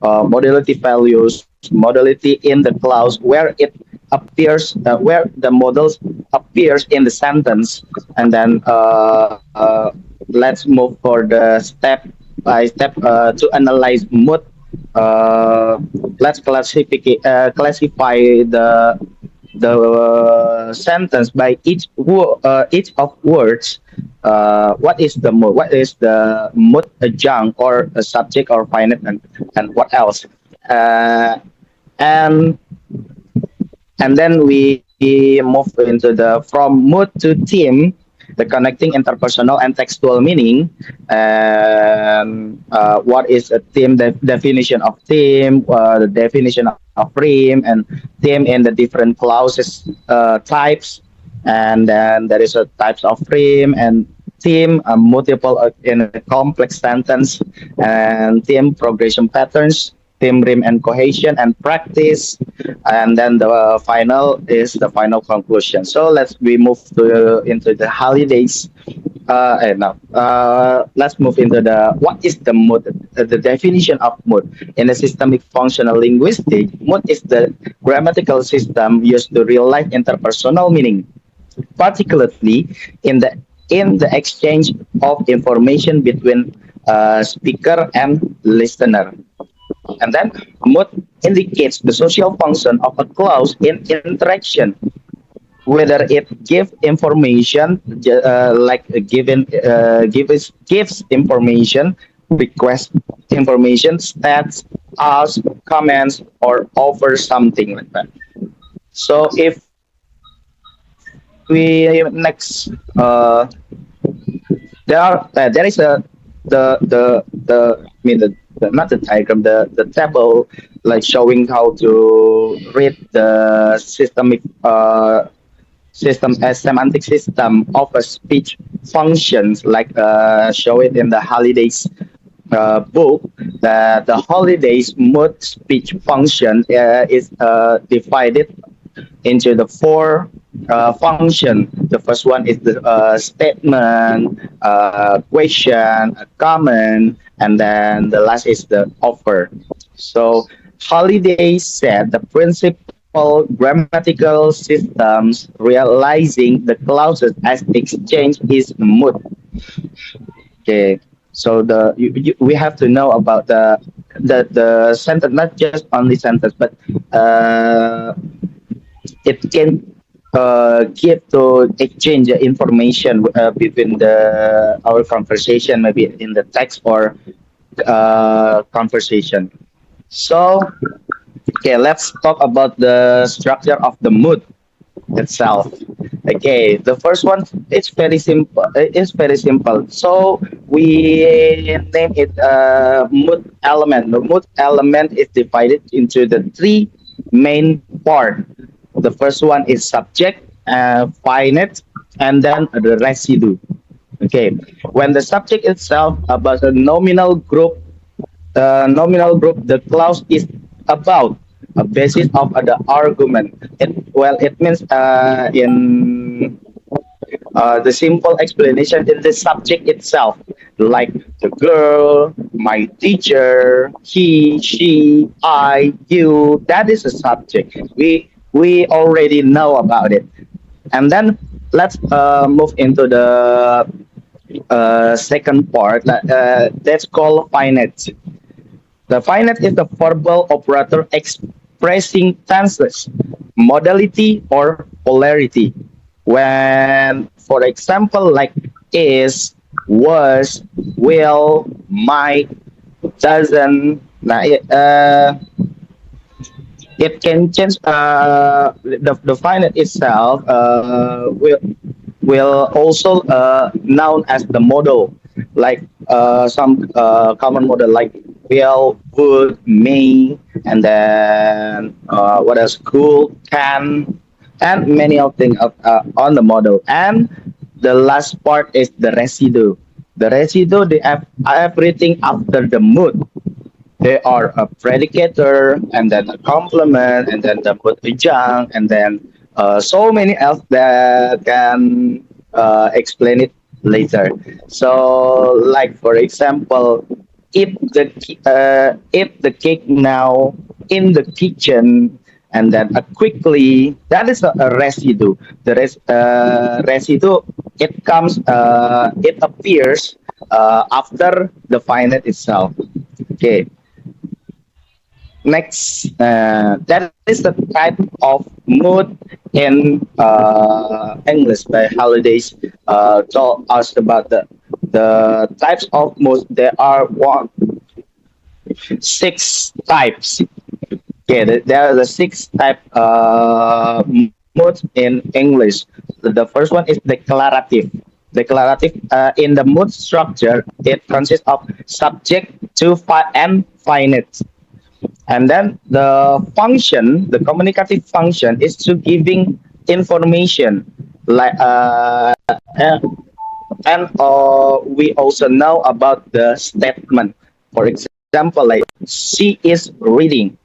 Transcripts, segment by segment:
modality values, modality in the clause where it appears, where the models appears in the sentence, and then let's move for the step by step to analyze mood. Let's classify the sentence by each of words. What is the mood? What is the mood adjunct or a subject or finite, and what else? Uh, and and then we move into the from mood to theme, the connecting interpersonal and textual meaning, and what is a theme, the definition of theme, the definition of theme, and theme in the different clauses types, and then there is a types of theme and theme, multiple in a complex sentence, and theme progression patterns, theme rhyme and cohesion and practice, and then the final is the final conclusion. So let's we move to into the holidays. Now, let's move into the what is the mood, the definition of mood in the systemic functional linguistic. Mood is the grammatical system used to realize interpersonal meaning, particularly in the exchange of information between speaker and listener. And then mood indicates the social function of a clause in interaction, whether it gives information, like gives information, request information, stats, ask, comments, or offer something like that. So if we next, there is a the I mean the not the diagram, the table, like showing how to read the system as semantic system of a speech functions, like show it in the holidays book, that the holidays mood speech function is divided into the four function. The first one is the statement, question, a comment, and then the last is the offer. So Holiday said the principal grammatical systems realizing the clauses as exchange is mood. Okay. So we have to know about the sentence, not just only sentence, but uh, it can give to exchange the information between the our conversation, maybe in the text or conversation. So okay, let's talk about the structure of the mood itself. Okay, the first one, it's very simple. It's very simple. So we name it mood element. The mood element is divided into the three main part. The first one is subject, finite, and then the residue. Okay, when the subject itself about a nominal group, the clause is about a basis of the argument. It means in the simple explanation in the subject itself, like the girl, my teacher, he, she, I, you. That is a subject. We already know about it, and then let's move into the second part. That's called finite. The finite is the verbal operator expressing tenses, modality, or polarity. When, for example, like is, was, will, might, doesn't. Nah, it can change. The finite itself will also known as the model, like some common model like will, would, may, and then what else? Could, can, and many of things on the model. And the last part is the residue. The residue, they have everything after the mood. They are a predicator, and then a complement, and then the mood adjunct, and then so many else that can explain it later. So, like for example, eat the cake now in the kitchen, and then quickly. That is a residue. Residue, it appears after the finite itself. Okay. Next, that is the type of mood in English by Holidays. Told us about the types of mood. There are six types. Okay, there are the six type moods in English. The first one is declarative. Declarative, in the mood structure, it consists of subject to and finite. And then the function, the communicative function, is to giving information like and we also know about the statement. For example, like she is reading.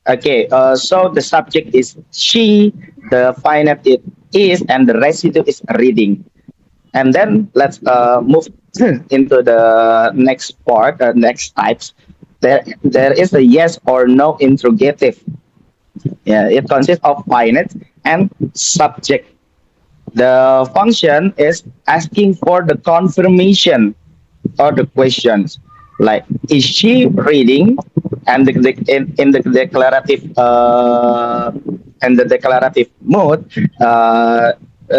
Okay, so the subject is she, the finite it is, and the residue is reading. And then let's move into the next part, next types. There is a yes or no interrogative. Yeah, it consists of finite and subject. The function is asking for the confirmation or the questions, like is she reading, and in the declarative and the declarative mode,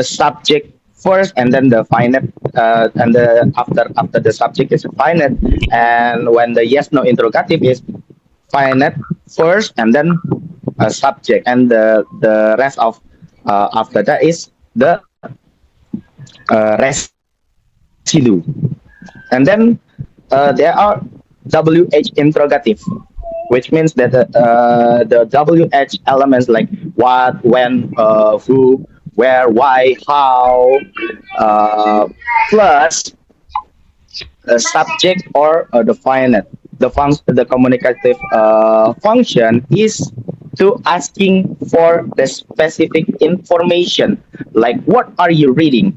subject first, and then the finite, and the after the subject is finite, and when the yes no interrogative is finite first, and then a subject, and the rest of after that is the residue. And then there are WH interrogative, which means that the WH elements like what, when, who, where, why, how, plus the subject or the finite. The communicative function is to asking for the specific information, like what are you reading?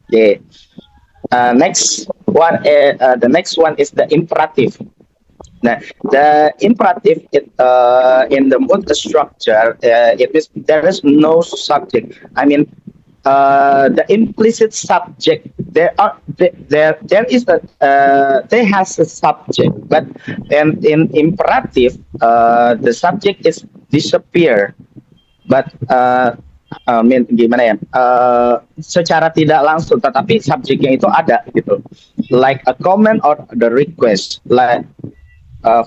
Okay. The next one is the imperative. Now, the imperative in the mood structure, it is there is no subject. I mean, the implicit subject. There is a there has a subject, but in imperative, the subject is disappear. But I mean gimana ya? Secara tidak langsung, tetapi subjeknya itu ada gitu. Like a comment or the request, like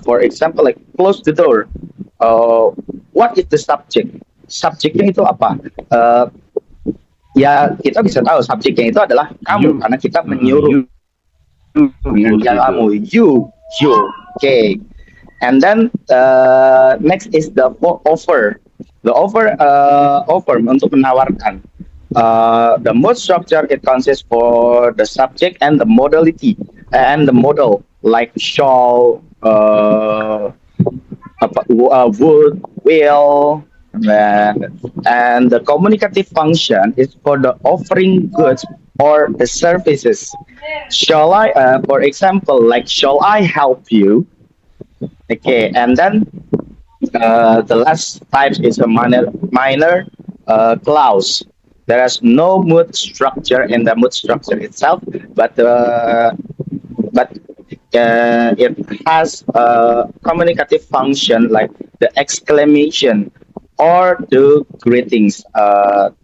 for example, like close the door. What is the subject? Subjeknya itu apa? Ya kita bisa tahu subjeknya itu adalah kamu, You. karena kita menyuruh Close ya the door. kamu, you, okay. And then next is the offer. The offer untuk menawarkan. The mode structure, it consists for the subject and the modality and the modal, like shall, would, will, and the communicative function is for the offering goods or the services. Shall I, for example, like shall I help you? Okay, and then the last type is a minor clause. There is no mood structure in the mood structure itself, but but it has a communicative function like the exclamation or the greetings,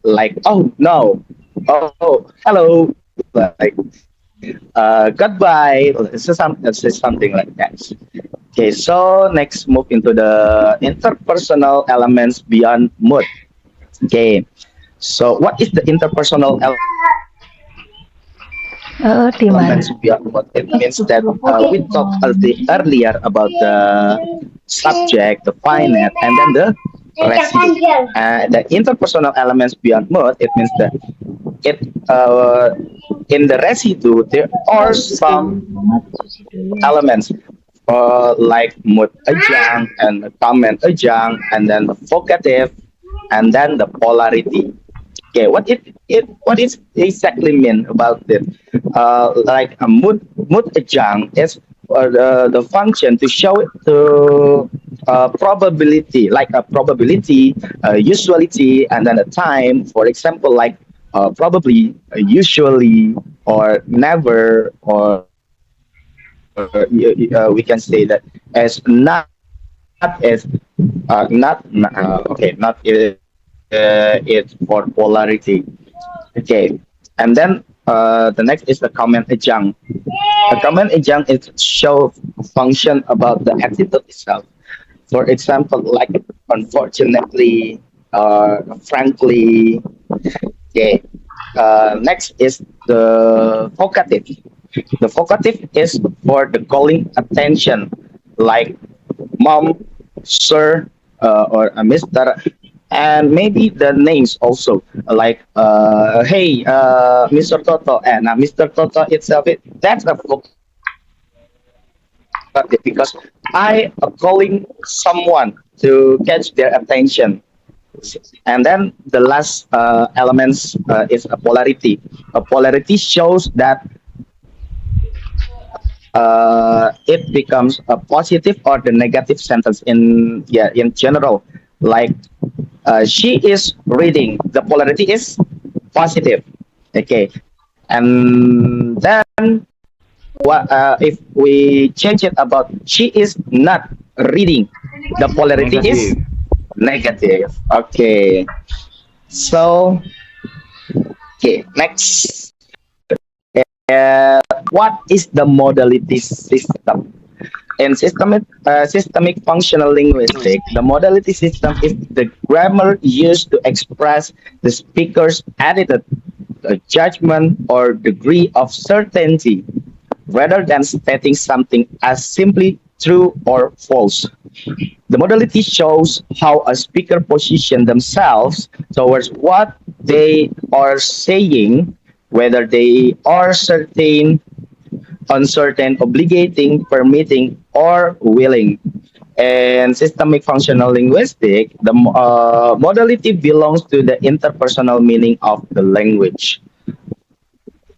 like oh no, oh hello, like goodbye. This is something like that. Okay, so next move into the interpersonal elements beyond mood. Okay, so what is the interpersonal Di mana? elements beyond mood? It means that we talked earlier about the subject, the finite, and then the residue. The interpersonal elements beyond mood, it means that it in the residue there are some elements like mood adjunct and comment adjunct, and then the vocative, and then the polarity. Okay, what is exactly mean about it? Like a mood adjunct is the function to show it to probability, like a probability, usuality, and then a time. For example, like probably, usually, or never, or we can say that as not as not it's for polarity. Okay, and then the next is the comment adjunct. A comment adjunct is show function about the attitude itself. For example, like unfortunately, frankly. Okay. Next is the vocative. The vocative is for the calling attention, like mom, sir, or Mister, and maybe the names also, like hey, Mr. Toto, and Mr. Toto itself. That's a vocative because I calling someone to catch their attention. And then the last elements is a polarity. A polarity shows that it becomes a positive or the negative sentence in general, like she is reading. The polarity is positive. Okay, and then what if we change it about she is not reading? The polarity is Negative. negative. Okay, so okay, next. What is the modality system? In systemic functional linguistics, the modality system is the grammar used to express the speaker's attitude, judgment, or degree of certainty, rather than stating something as simply true or false. The modality shows how a speaker positions themselves towards what they are saying, whether they are certain, uncertain, obligating, permitting, or willing. And systemic functional linguistic, the modality belongs to the interpersonal meaning of the language.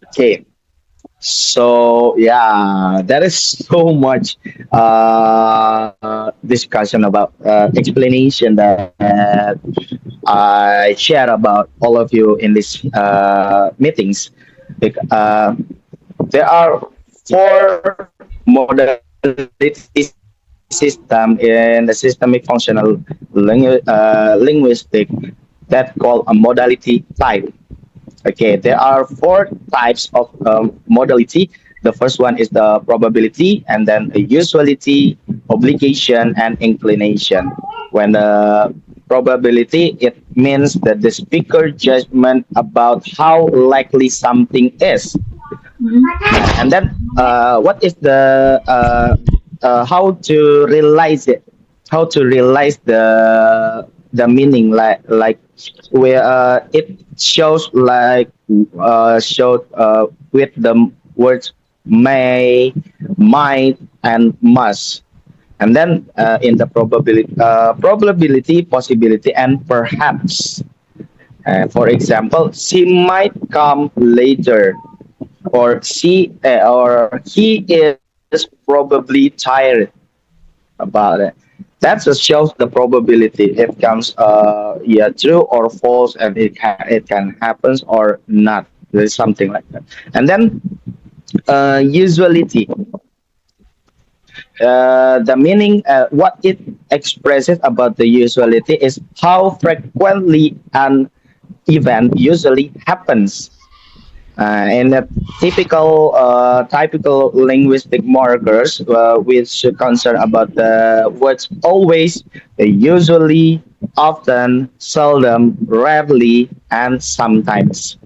Okay, so yeah, there is so much discussion about explanation that I share about all of you in these meetings. Uh, there are four modality system in the systemic functional linguistic that call a modality type. Okay, there are four types of modality. The first one is the probability, and then a usuality, obligation, and inclination. When the probability, it means that the speaker judgment about how likely something is. And then what is the how to realize it? How to realize the meaning, like where it shows like showed with the words may, might, and must. And then in the probability, possibility, and perhaps. For example, she might come later, or he is probably tired about it. That just shows the probability. It comes yeah, true or false, and it can happen or not. There's something like that. And then usuality, the meaning, what it expresses about the usuality is how frequently an event usually happens. And typical linguistic markers which concern about the words always, usually, often, seldom, rarely, and sometimes.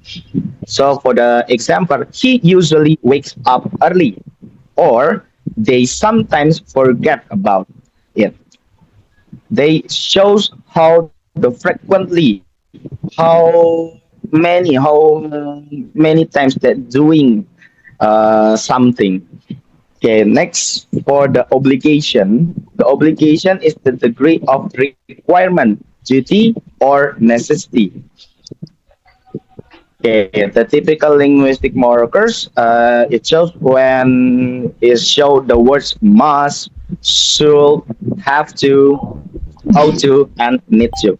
So for the example, he usually wakes up early, or they sometimes forget about it. They shows how the frequently, how many times that doing something. Okay, next for the obligation. The obligation is the degree of requirement, duty, or necessity. Okay, the typical linguistic markers, it shows when it show the words must, should, have to, ought to, and need to.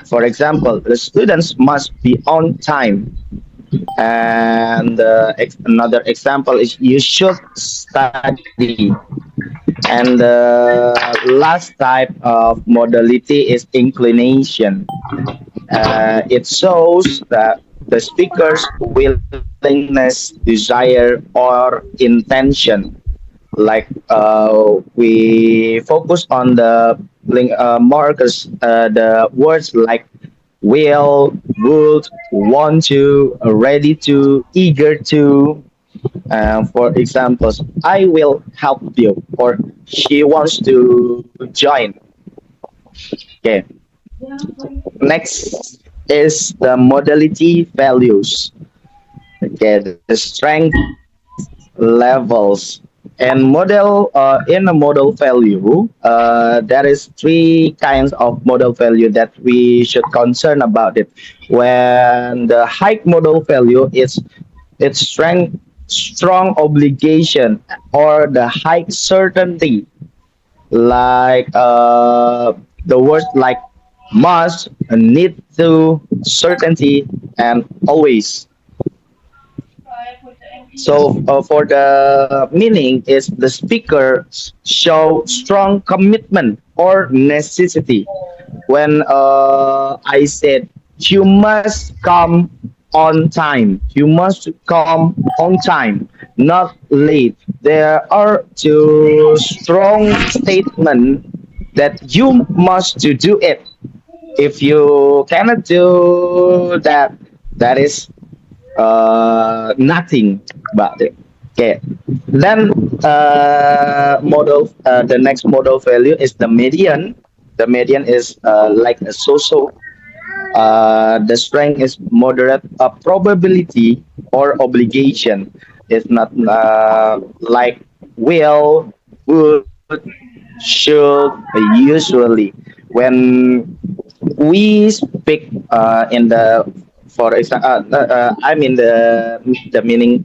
For example, the students must be on time. And another example is you should study. And the last type of modality is inclination. It shows that the speaker's willingness, desire, or intention. Like we focus on the markers, the words like will, would, want to, ready to, eager to. For examples, I will help you, or she wants to join. Okay. Next is the modality values. Okay, the strength levels. And in a model value, there is three kinds of model value that we should concern about it. When the high model value is its strength, strong obligation, or the high certainty, like the words like must, need to, certainty, and always. So for the meaning is the speaker show strong commitment or necessity. When I said you must come on time, you must come on time, not late. There are two strong statements that you must to do it. If you cannot do that, that is nothing about it. Okay. Then the next model value is the median. The median is like a social. The strength is moderate probability or obligation. It's not like will, would, should, usually. When we speak in the for example I mean the meaning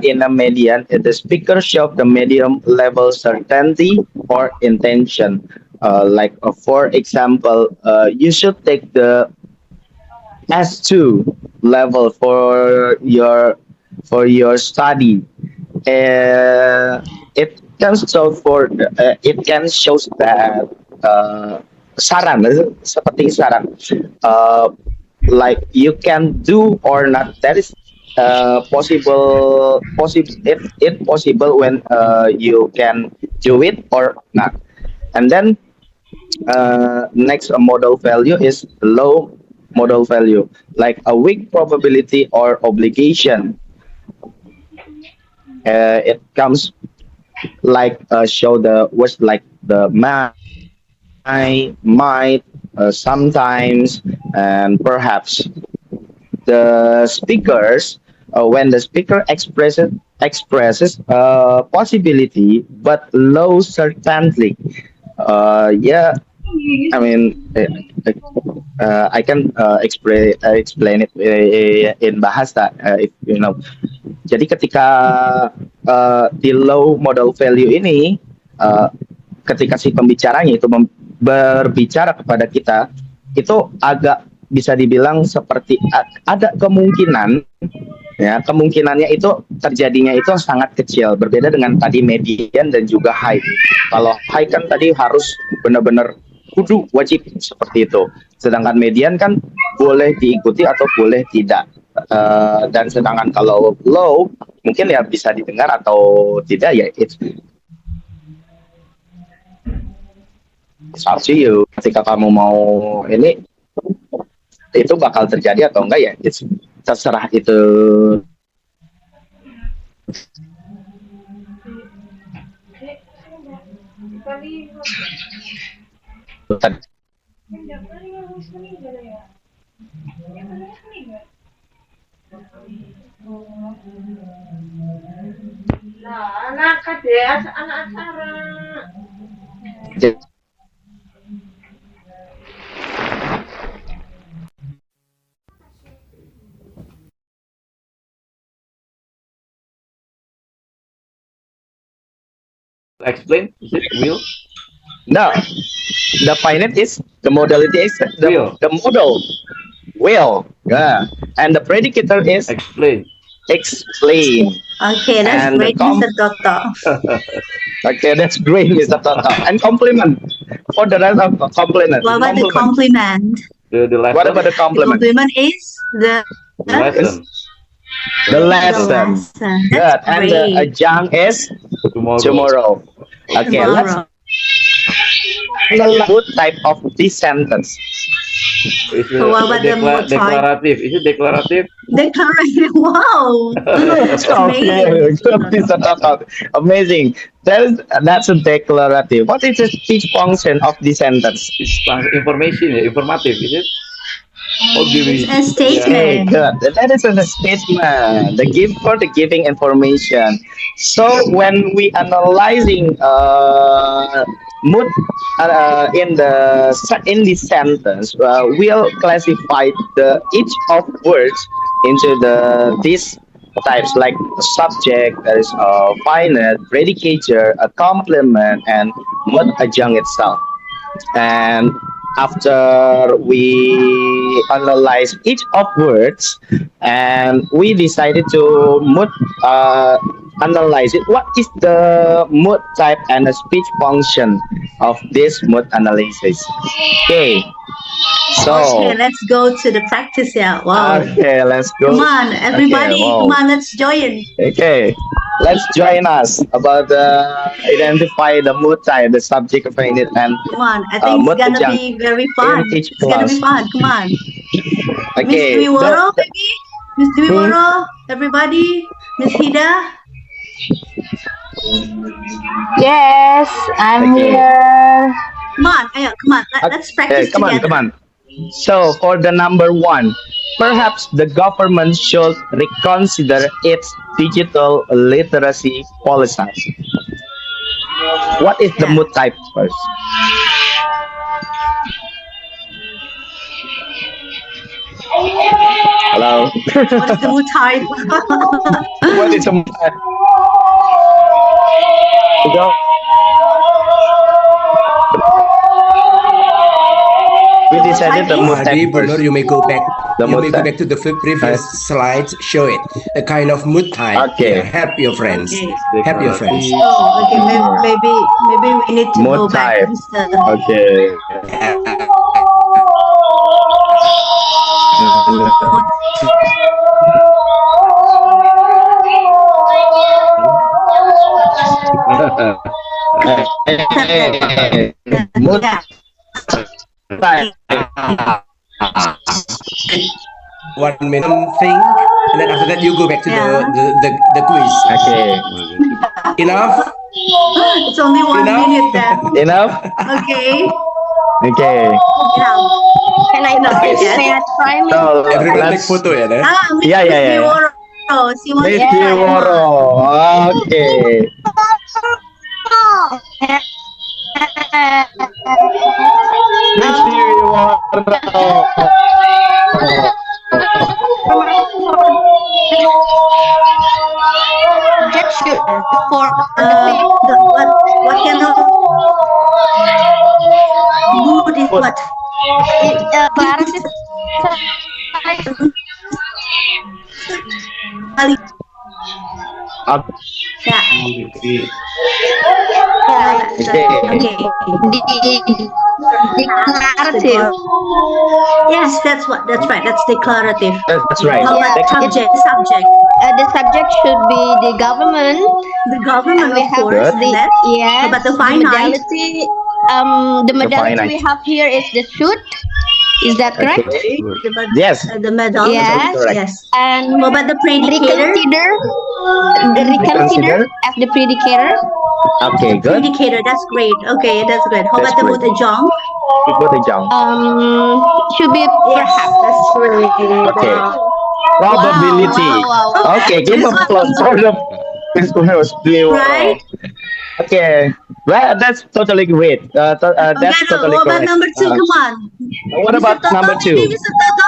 in a median the speaker show the medium level certainty or intention like for example you should take the S2 level for your study. It can show it can shows that saran seperti saran uh, like you can do or not. That is possible if it possible when you can do it or not. And then next model value is low model value, like a weak probability or obligation. It comes like show the words like the might, sometimes, and perhaps. The speakers, when the speaker expresses possibility but low certainty. Yeah, I mean, I can explain it in bahasa, if you know. Jadi ketika di low model value ini, uh, ketika si pembicaranya itu berbicara kepada kita, itu agak bisa dibilang seperti ada kemungkinan, ya kemungkinannya itu terjadinya itu sangat kecil, berbeda dengan tadi median dan juga high. Kalau high kan tadi harus benar-benar kudu wajib seperti itu, sedangkan median kan boleh diikuti atau boleh tidak. Dan sedangkan kalau low mungkin ya bisa didengar atau tidak, ya it's up to you. Ketika kamu mau ini, itu bakal terjadi atau enggak, ya it's terserah itu. Lah, anak kades, anak acara. Explain. Is it will? No, the finite is the modality is Will. the modal will. Yeah, and the predicator is Explain. explain. Okay, that's And the great, Mr. Toto. Okay, that's great, Mr. Toto. And complement for the rest of the complement. What about the compliment? The lesson. What about the The compliment? compliment is the lesson? The the lesson. lesson. Good. That's And the great. adjunct is Tomorrow. tomorrow. Okay, let's Tomorrow. analyze what type of this sentence. Is it So what about the mood type? declarative? Is it declarative? Declarative. Wow. Okay, good, Mr. Toto. Amazing. That's a declarative. What is the speech function of this sentence? It's information, informative. Is it? Or giving? It's a statement. Okay, good. That is a statement. The give for the giving information. So when we analyzing mood in this sentence, we'll classify the each of words into these types like subject, there is a finite, predicator, a complement, and mood adjunct itself. And after we analyze each of words and we decided to analyze it, what is the mood type and the speech function of this mood analysis? Okay, so Okay, let's go to the practice here. Wow. okay, let's go. Come on, everybody. Okay, wow. Come on, let's join. Okay, let's join us about identify the mood type, the subject of it, and Come on. I think mood it's gonna adjunct be very fun. in each It's gonna be class. fun. Come on. Miss Okay. Dwiworo, maybe? Miss Dwiworo, everybody? Miss Hida? Yes, I'm Okay. here. Come on, ayo, come on. Let's practice Okay, come on, together. come on. So for the number one, perhaps the government should reconsider its digital literacy policy. What is the Yeah. mood type first? Hello. What is the mood type? What is the mood type? Go. We decided the mood type Adi, Bunur, first. you may go back. The You mood may go type. back to the previous slides. Show it. A kind of mood type. Okay. Yeah, help your friends. Okay. Help your friends. Oh, okay, maybe we need to Mood go back, type. Mr. Okay. Mood Yeah. type. 1 minute think, and then after that you go back to Yeah. the quiz. Okay. Enough? It's only 1 Enough? minute then. Enough? Okay. Okay. Enough. Can I Yes. may I try me? So Everyone take let's photo ya, Nah? Miss Yeah, yeah, yeah. Dwiworo. She wants Miss to try. Diwaro. Okay. Miss Diwaro. Objection for What kind of mood is what? clarity. Up. Yeah. Okay. Okay. Declarative. Yes, that's right. That's declarative. That's right. How about Yeah. subject? Subject. The subject should be the government. The government, And we of have course. Good. That. Yes. But the the finite. modality. The modality finite. we have here is the should. Is that correct? Okay. The, Yes. the medal. Yes. Correct. Yes. And What about the predicator? reconsider as the predicator. Okay, good. Predicator. That's great. Okay, that's good. How That's about the great. mood adjunct? Good adjunct. Should be Yes, perhaps. that's great. Okay. Wow. Probability. Wow, wow, wow. Okay, give a applause for the Miss Diwaro. Right? Okay. Well, that's totally great. That's Okay, totally what about correct. number two? Come on. What about Mr. Toto, number two? maybe Mr. Toto,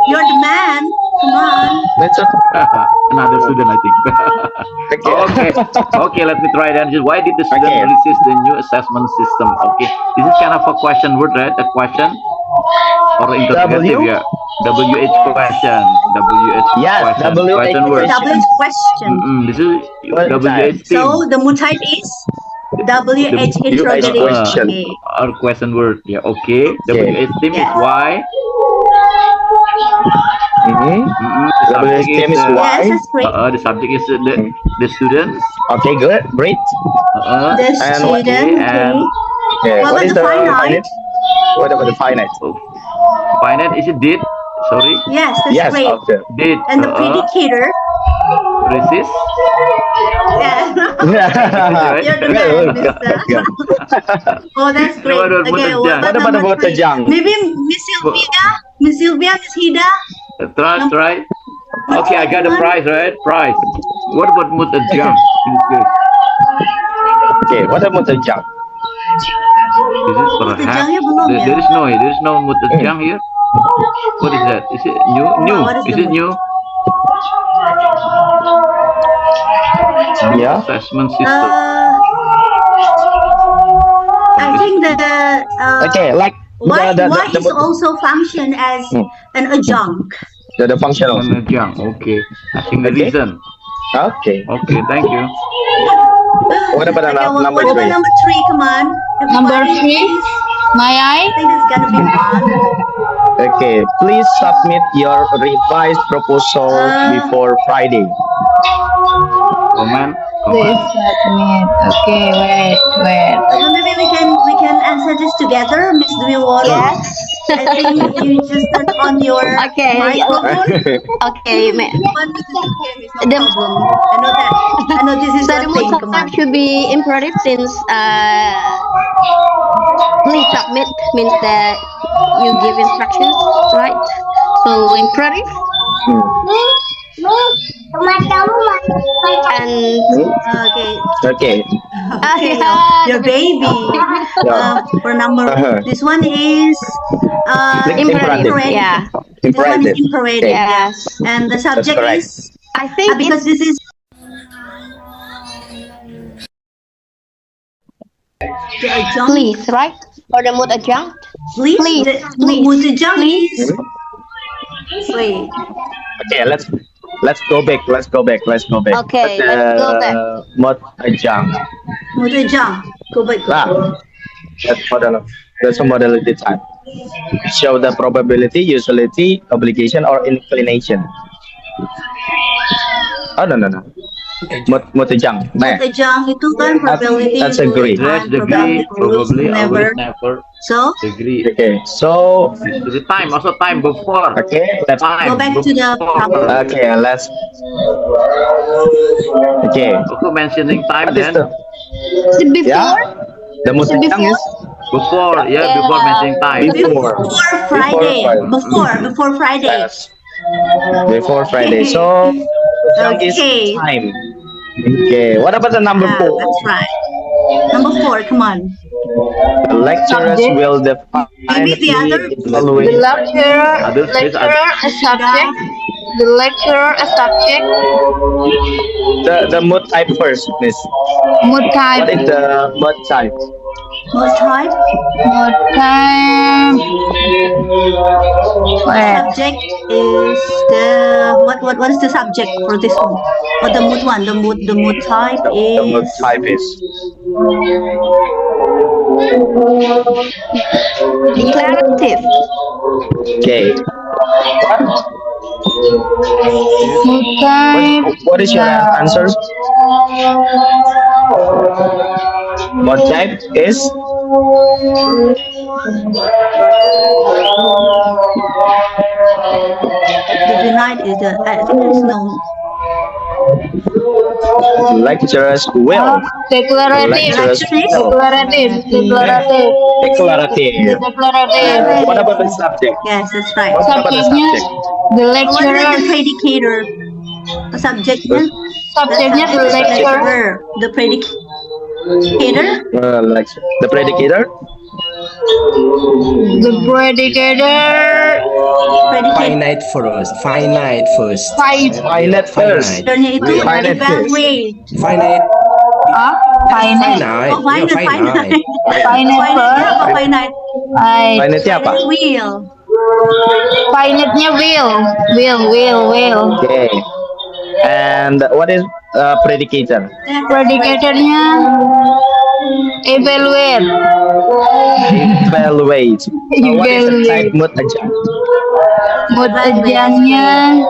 you're the man. Come on. Mr. another student, I think. Okay. Okay, let me try then. Just why did the student Okay. resist the new assessment system? Okay. This is kind of a question word, right? A question or interrogative, W? yeah. WH question. WH Yes, question. WH Question word. question. WH question. This is What WH team. So the mood type is WH interrogative. question. Okay. Or question word. Yeah, okay. Okay. WH team is Yes. why. Mhm. The WH subject team is is why? Yes, that's great. the subject is the students. Okay, good, great. The And what- student. and Okay, What what about is the the finite? finite? What about the finite? finite is it did? Sorry, Yes, that's Yes, great. okay. did And the predicator. resist? Yeah. Right? You're the Good, man, Mister. good. Oh, that's great. What about Okay, Mutterjang? what about What about number the 3? jang? Maybe Miss Sylvia, Miss Hida. Try. Okay, I got the prize, right? Prize. What about Mutterjang in this case? Okay, what about the jang? Is it perhaps Mutterjangnya belum ya? there is no Mutterjang here? What is that? Is it new? New? what is Is the it new? Yeah. Assessment system. I think the Okay, like why the is also function as an adjunct. the functional. Mutterjang. Okay. I think the Okay. reason. Okay. Okay, thank you. What about Okay, number what about 3? number 3? Come on. Number Everybody, 3? please. May I I? think it's gonna be fun. Okay, please submit your revised proposal before Friday. Comment. Please submit. Okay, wait. So maybe we can answer this together, Miss Dwi Waro. Yes. I think you just turn on your Okay. microphone. Okay, One minute, okay, it's no The- problem. I know that. I know this is So the the thing. mood Come type on. should be imperative since please submit means that you give instructions, right? So imperative and Okay. Okay. Okay, yeah, your baby. Yeah. For number, this one is Imperative. Yeah. This one is Imperative. imperative. Okay. Yeah. Yes. And the subject correct. is I think because it's this is. The adjunct, please, right? For the mood adjunct. please. please, The please, mood adjunct please. is. Wait. Okay, let's go back. Okay, let's go back. Mod adjunct. Mood adjunct. Go back. Ah, that's a modality type. Show the probability, utility, obligation, or inclination. Oh no. Mod adjunct. Nah. Mood adjunct itu kan probability. That's agree. Yes, time, degree, probably, never. always, never. So Degree. Okay, so The time, also time before. okay, let's Time. go back to the before. problem. okay, let's okay. Also mentioning time What is then. the Before, yeah? The mod adjunct before? is Before, yeah, before mentioning time. before. Before Friday. Before Friday. Yes. Before Friday. So adjunct is Okay. time. Okay. What about the number 4? That's right. Number 4. Come on. The lecturers Subject. will define Maybe the other- following. Others, yes, a subject. The lecturer a subject. The mod type first, Miss. Mood What type. is the mod type? Most type. Mood type. Wait. Subject is the what is the subject for this one? Or the mood one? The mood type The mod is type is Declarative. okay. Mood type. What is your answers? Mod type is the denied is the I think there is no lecturers will. Declarative. Lecturers will. Declarative. Declarative. Declarative. Declarative. What about the subject? yes, that's right. What about the Subjectnya subject? the What is the lecturer. predicator? The subjectnya Subjectnya the lecturer. the predicator. Hater? Like the predicator. The predicator. Predicate. Finite first. Finite first. Finite first. Haternya itu Finite first. evaluate. Finite. Finite. Finite. Oh, finite, Yeah, finite. Finite first. Apa finite? Finite apa? Will. Finite-nya will. Okay. And what is predicator? Predicatornya evaluate. Evaluate. What is the Evaluate. type mood adjunct? Mood adjustnya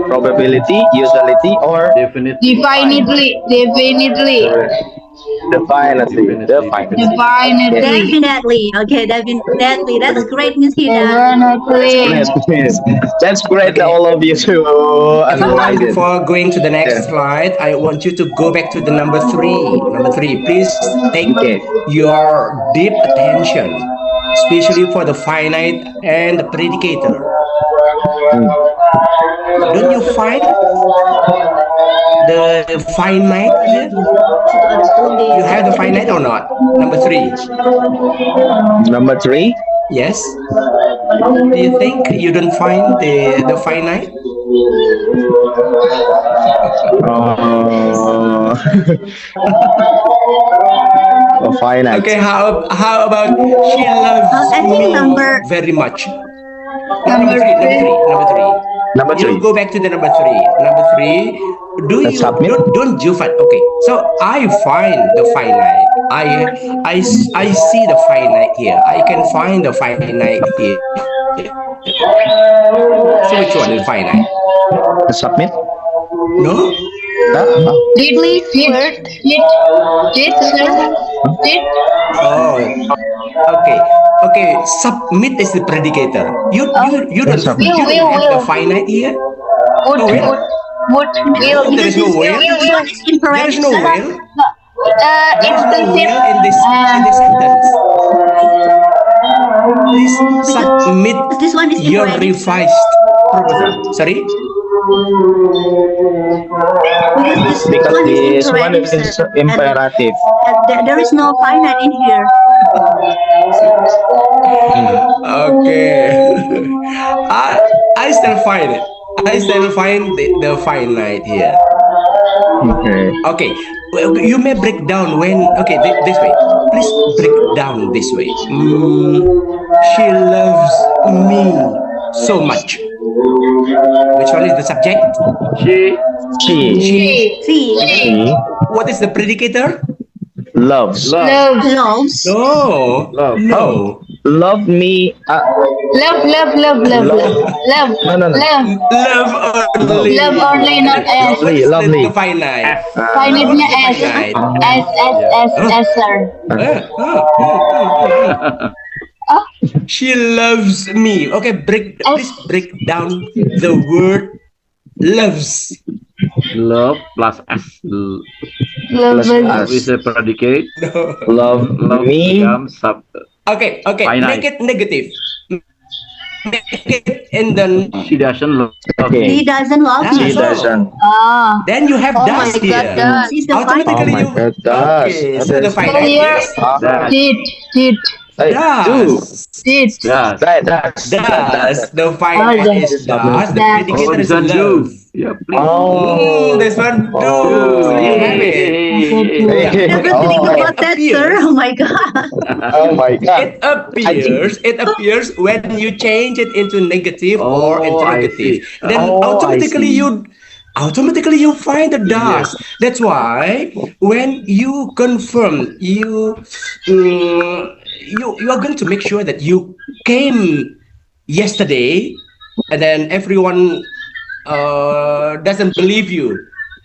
Probability, usuality, or Definitely. definitely. definitely. Definitely. Definitely. Okay, definitely. That's great, Miss Hida. Definitely. Yes. That's great, all of you to analyze it. Before going to the next Yeah. slide, I want you to go back to the number 3. Number 3, please take Okay. your deep attention, especially for the finite and the predicator. Don't you find the finite here? You have the finite or not? Number 3. Number 3. Yes. Do you think you don't find the finite? Finite. Okay, how about she loves I think me number- very much? Number three. Number You 3. go back to the number 3. Number 3. Do Let's you submit. don't you find? Okay, so I find the finite. I see the finite here. I can find the finite here. So which one is finite? Submit. No. Did sir? Did? Oh, okay. Submit is the predicator. You don't Submit. you don't have the Will. finite here. Would Oh, will. will. There is no will. This one is There incorrect. is no will. There is no Extensive. will in this sentence. Please submit This one is your incorrect. revised proposal. Sorry. Because one this one incorrect, is sir. imperative. And there is no finite in here. Okay. I still find it. I still find the finite here. Okay. Okay, well, you may break down when. Okay, this way. Please break down this way. She loves me so much. Which one is the subject? She She See, she What is the predicator? loves loves. loves. No, Love. no. love me. Love. No. Love only. Love only, not S. Lovely. The finite. Finite-nya S. S, sir. She loves me. Okay, please break down the word loves. Love plus S. Love. Plus Is a predicate. love Love me. becomes sub. Okay. Finite. Make it negative. Make it in the. She doesn't love. Okay. He doesn't love Ah, She you. doesn't. Then you have Oh does my God, here. does. She's the Automatically Oh my you. God, does. Okay, so the Does. finite Here. is That. Did. Hey, do. does. Yes. Does. The finite Oh, is does. The Does. predicator Oh, is this one do. love. Yeah, please. Oh. This one do. Oh. You have it. Never think Oh. about that, sir. Oh my God. Oh my God. It appears when you change it into negative or Oh, I interrogative. see. Then Oh, I automatically see. you find the does. That's why when you confirm you are going to make sure that you came yesterday, and then everyone doesn't believe you.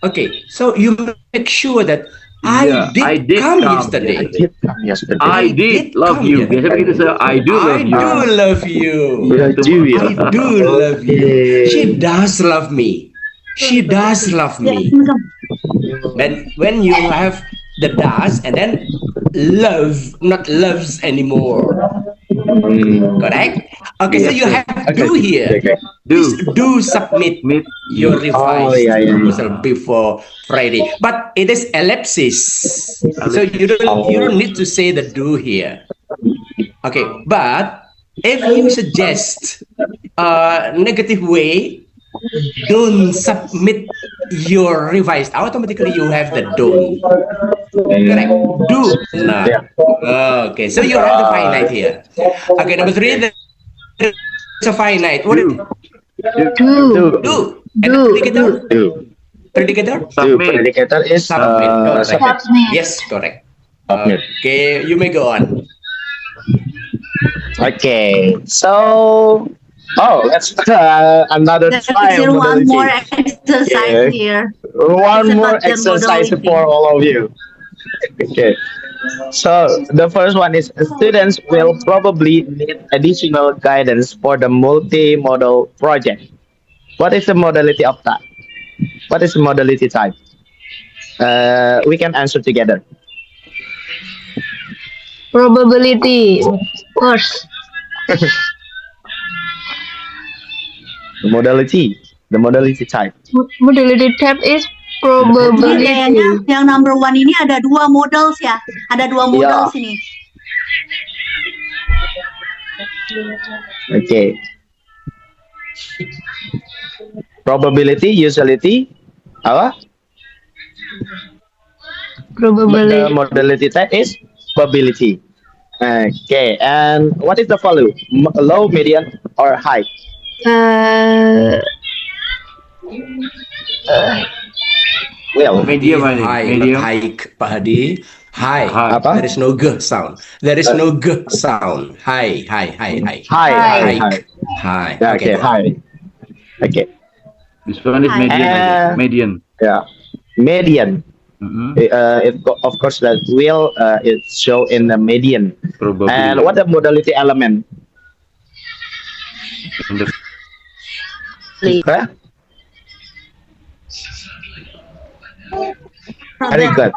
Okay, so you make sure that Yeah, I did come yesterday. I did come yesterday. I did love come you. here. Biasa begitu sir. I do love I you. do love you. Yeah, do you? I do love you. Okay. She does love me. She does love me. When you have the does and then love, not loves anymore. Mm. Correct? Okay, so Yes, you sir. have do here. Okay. Please Do. do submit Meet. your revised yeah, yeah. proposal before Friday. But it is ellipsis. So you don't need to say the do here. Okay, but if you suggest a negative way, don't submit your revised. Automatically you have the don't. Correct. Do not. Yeah. Okay, so you have the finite here. Okay, number three, it's a finite. What is Do. do? And Do. predicator? Do. Predicator? Do. Submit. Predicator is Submit. Correct. submit. Submit. Yes, correct. Submit. Okay, you may go on. Okay. So, let's another There's try of one modality. more exercise Yeah. here. One It's more about the exercise modality. for all of you. Okay. So the first one is students will probably need additional guidance for the multi-modal project. What is the modality of that? What is the modality type? We can answer together. Probability. First. The modality type. Modality type is Ini probability. kayaknya yang number one ini ada dua modals ya. Ada dua modal Iya. sini. Okay. Probability, usuality, apa? The Probability. modality type is probability. Okay, and what is the value? Low, medium, or high? Well, Medium, I think. High, Medium. not high, Pak Hadi. High. High. Apa? There is no g sound. There is no g sound. High. high. High. Yeah, okay, go on. high. Okay, This one is median. I think. Median. yeah. Median. Mhm. Of course, that will is show in the median. Probably. And what the modality element? Huh? Very good.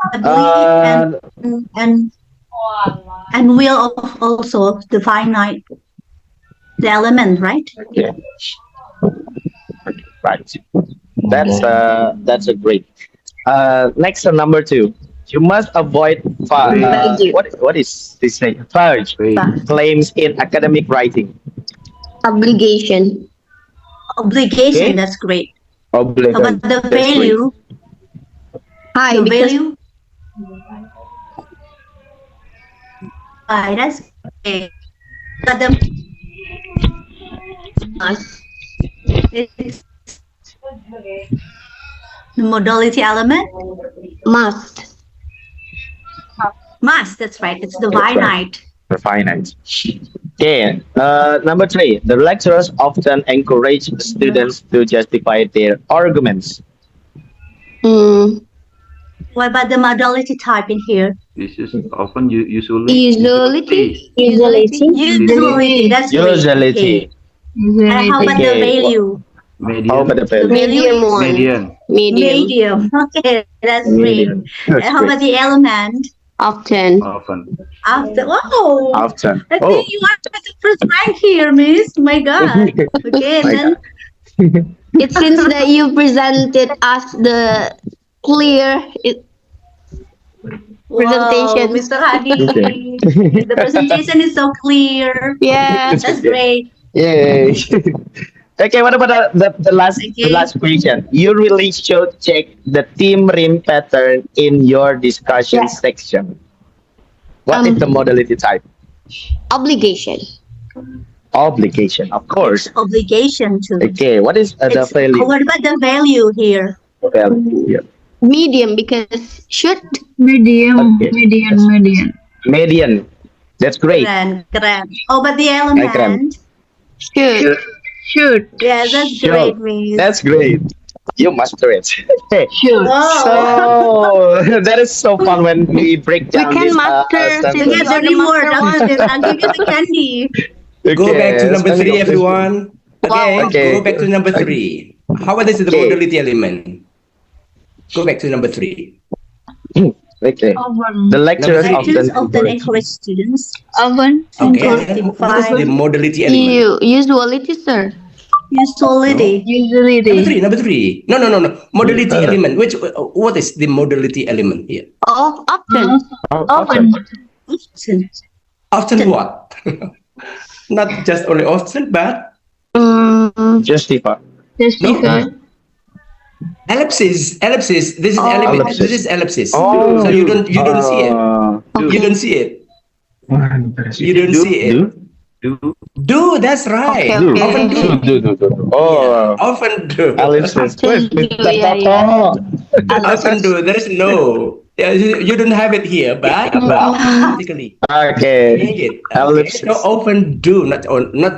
And will of also the finite, the element, right? Okay. Right. That's a great. Next, number 2. You must avoid what is this thing? Fudge Wait. claims in academic writing. Obligation. Obligation, Okay. that's great. Obligation. How about the That's great. value? High The because value? That's great. But the it's the modality element? must. Must, that's right. It's the That's right. finite. The finance. Okay. Number 3. The lecturers often encourage students to justify their arguments. Mm, What about the modality type in here? This is often usually. Usuality. Usually, that's great. Usuality. And how about the Okay. value? Median. How about the The value? Medium one. Median. Medium. Medium. Okay, that's great. Medium. And how about the element? Often. Often. After, wow! Often. I think you are at the first rank here, miss. My God. Okay, My then It seems that you presented us the clear. Presentation. Wow, Mr. Hadi. Okay. The presentation is so clear. Yes. That's great. Yay. Okay, what about the last Okay. question? You really should check the theme rim pattern in your discussion Yeah. section. What is the modality type? Obligation. Obligation, of course. Obligation to. Okay, what is the It's- value? What about the value here? Value here. Medium because should. Medium. Okay. Median. Median. That's great. Keren. Oh, but the element. Should. Should. Yeah, that's Sure. great, miss. That's great. You master it. Okay. Should. Wow. So that is so fun when we break down can this. master sentence. You get the Only reward master after this. I'll give you the candy. Go Okay, back to number let's 3, go. everyone. Okay, Okay. go back to number 3. How about this the Okay. modality element? Go back to number 3. Okay. Often. The lecturers Number three. Teachers often often encourage. encourage students. Often. Okay. Encourage And what is the modality element? Usually, teacher. Usually. Usually Number they. three. Number three. No. Modality Uh, element. What is the modality element here? Often. Often. Often. Often what? Not just only often, but Justify. Just No. because. ellipsis. Ellipsis. This is Ellipsis. This is ellipsis. Oh. So you don't see it. Okay. You don't see it. You don't Do. see it. Do. Do, that's right. Okay, okay. Often do. Oh, Often do. ellipsis. Often do, yeah. Often do. There is no. Yeah, you don't have it here, but practically. Okay. Change it. Ellipsis. So often do, not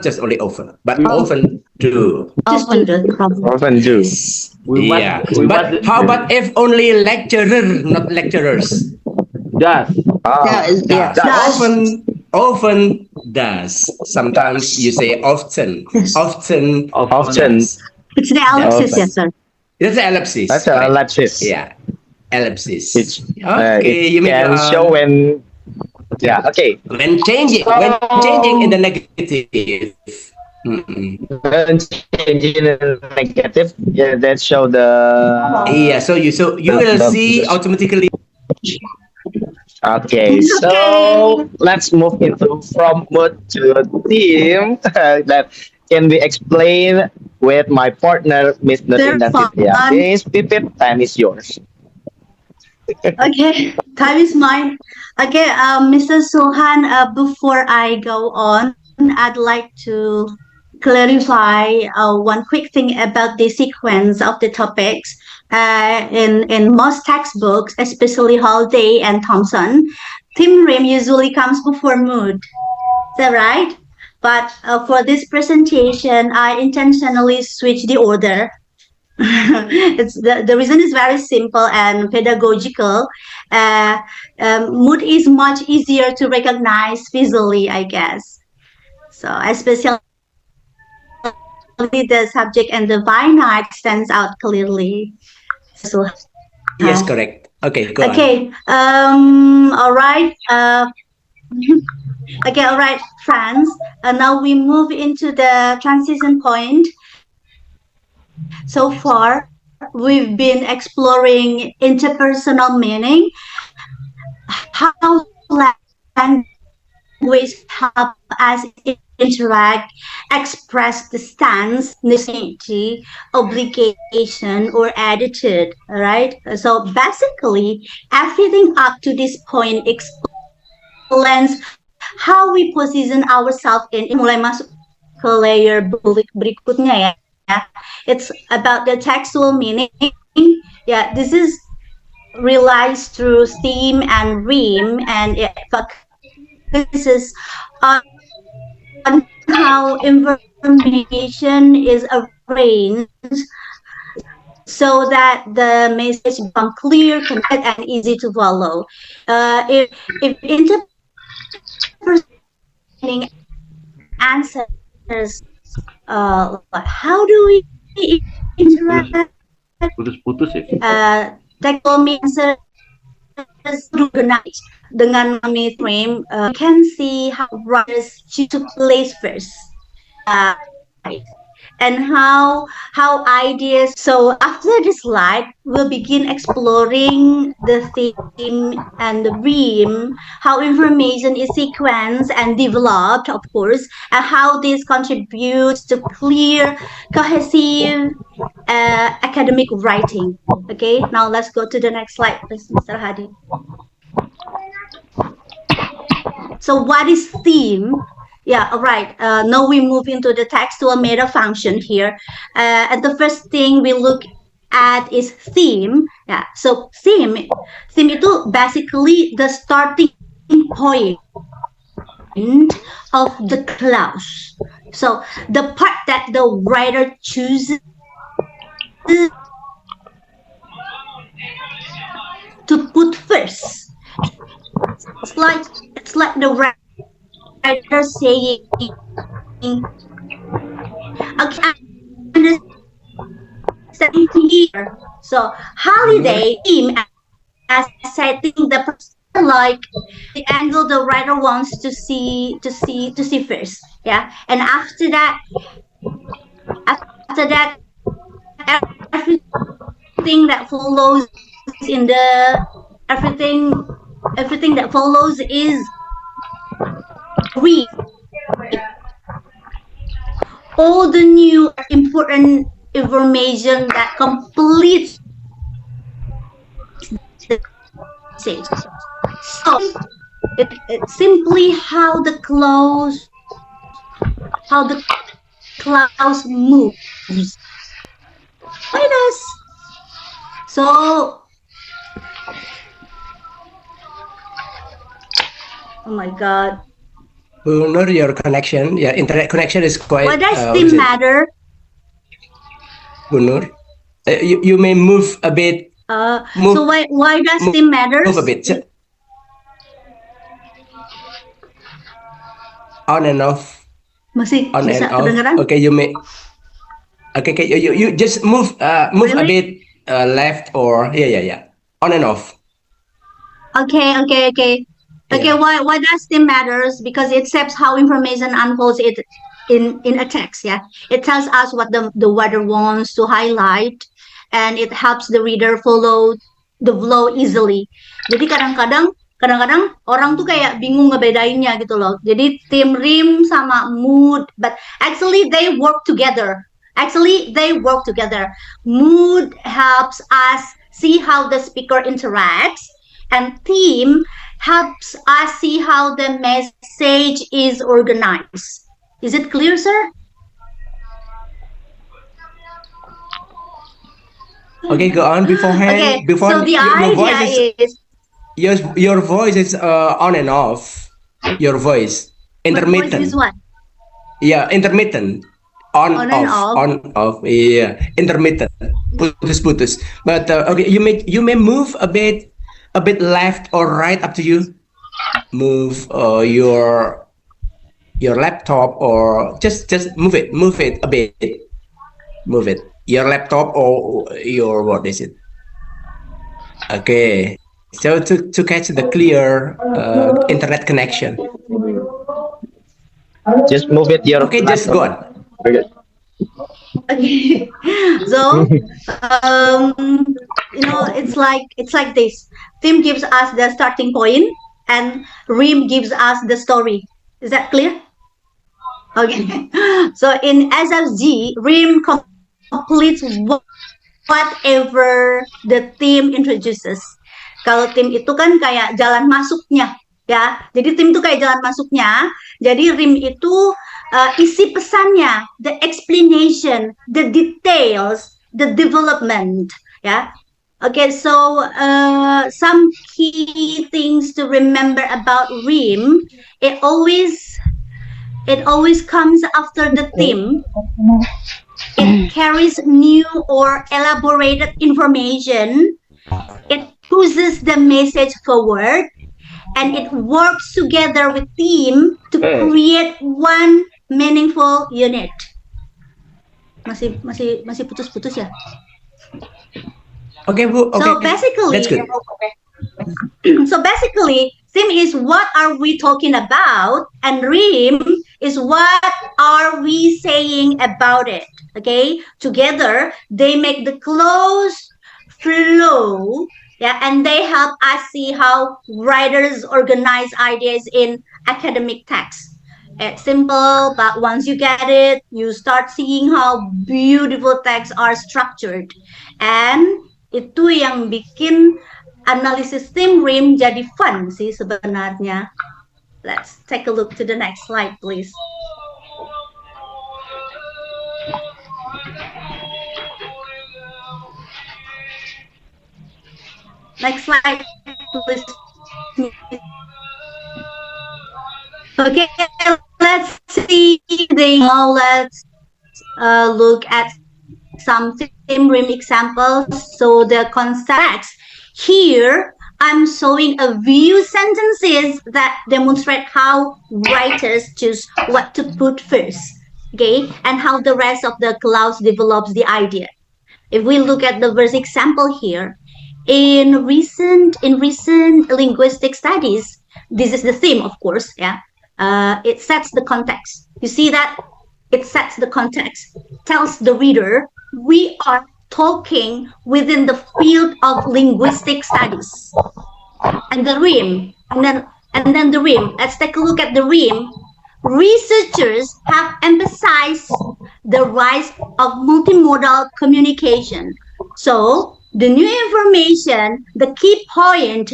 just only often, but often do. Just do the problem. Often do. We Yeah. must. We But must. how about if only lecturer, not lecturers? Does. Ah, Yeah. Does. Often does. Sometimes you say often. Yes. Often. often. does. It's the ellipsis, Often. yes, sir. That's an ellipsis. That's an correct? ellipsis. Yeah. Ellipsis. It's, Okay, you it make can show when. Yeah. Okay. when changing in the negative. Mm-mm. When changing in negative, yeah, that show the. Yeah, so you will see automatically. Okay, so let's move into from mood to theme. That can be explained with my partner, Miss Nurina Therefore, Fitria. Miss Pipit, time is yours. Okay, time is mine. Okay, Mr. Suhan, before I go on, I'd like to clarify one quick thing about the sequence of the topics. In most textbooks, especially Holiday and Thompson, theme rim usually comes before mood. Is that right? But for this presentation, I intentionally switched the order. It's the reason is very simple and pedagogical. Mood is much easier to recognize visually, I guess. So especially the subject and the finite stands out clearly. So Yes, correct. Okay, go on. okay. All right. Okay. All right, friends. Now we move into the transition point. So far, we've been exploring interpersonal meaning, how language help us interact, express the stance, necessity, obligation, or attitude. All right. So basically, everything up to this point explains how we position ourselves in mulai masuk ke layer berikutnya ya. It's about the textual meaning. Yeah, this is realized through theme and rhyme, and it focuses on how information is arranged so that the message becomes clear, connected, and easy to follow. If interpreting answers, how do we interact? Putus-putus ya. Textual answers organized dengan memilih frame, you can see how writers choose to place first, and how ideas. So after this slide, we'll begin exploring the theme and the rhyme, how information is sequenced and developed, of course, and how this contributes to clear, cohesive academic writing. Okay, now let's go to the next slide, please, Mr. Hadi. So what is theme? Yeah, all right. Now we move into the textual meta function here. And the first thing we look at is theme. Yeah, so theme itu basically the starting point of the clause. So the part that the writer chooses to put first. It's like the writer saying, okay, understand here. So holiday, theme, as setting the person like the angle the writer wants to see first. Yeah, and after that, everything that follows in the everything that follows is read all the new important information that completes the message. So it's simply how the clouds moves. Like this. So oh my god. Bunur, your connection, internet connection is quite. Why does what it is it? matter? Bunur, you may move a bit. Move- So why does move- it matter? Move a bit. On and off. Masih On bisa and off. kedengeran? Okay, you may. Okay, you just move a Really? bit left or yeah. On and off. Okay. Okay, Yeah. why does it matters? Because it says how information unfolds it in a text, yeah. It tells us what the writer wants to highlight, and it helps the reader follow the flow easily. Jadi kadang-kadang orang tuh kayak bingung ngebedainnya gitu loh. Jadi tim Rim sama Mood, but actually they work together. Mood helps us see how the speaker interacts, and theme helps us see how the message is organized. Is it clear, sir? Okay, go on beforehand. Okay, Before so the your voice idea is is your voice is on and off. Your voice my voice intermittent. is what? Yeah, intermittent. On On and off. off. On off. Yeah, intermittent. Putus. But okay, you may move a bit left or right, up to you. Move your laptop or just move it a bit. Move it. Your laptop or your what is it? Okay. So to catch the clear internet connection. Just move it your Okay, just go on. Very good. Okay. So it's like this. Theme gives us the starting point, and Rim gives us the story. Is that clear? Okay. So in SFG, Rim completes whatever the theme introduces. Kalau tim itu kan kayak jalan masuknya, ya. Jadi tim itu kayak jalan masuknya. Jadi Rim itu isi pesannya, the explanation, the details, the development, ya. Okay, so some key things to remember about Rim, it always comes after the theme. It carries new or elaborated information. It pushes the message forward, and it works together with theme to create one meaningful unit. Masih putus-putus ya. Okay, well, okay. So basically, That's good. So basically, theme is what are we talking about, and Rim is what are we saying about it. Okay, together they make the close flow, yeah, and they help us see how writers organize ideas in academic texts. It's simple, but once you get it, you start seeing how beautiful texts are structured, and itu yang bikin analisis theme Rim jadi fun sih sebenarnya. Let's take a look to the next slide, please. Next slide, please. Okay, let's see. Now let's look at some theme Rim examples. So the concepts here, I'm showing a few sentences that demonstrate how writers choose what to put first, okay, and how the rest of the clause develops the idea. If we look at the verse example here, in recent linguistic studies, this is the theme, of course. Yeah, it sets the context. You see that it sets the context, tells the reader we are talking within the field of linguistic studies. And the RIM, and then the RIM. Let's take a look at the RIM. Researchers have emphasized the rise of multimodal communication. So the new information, the key point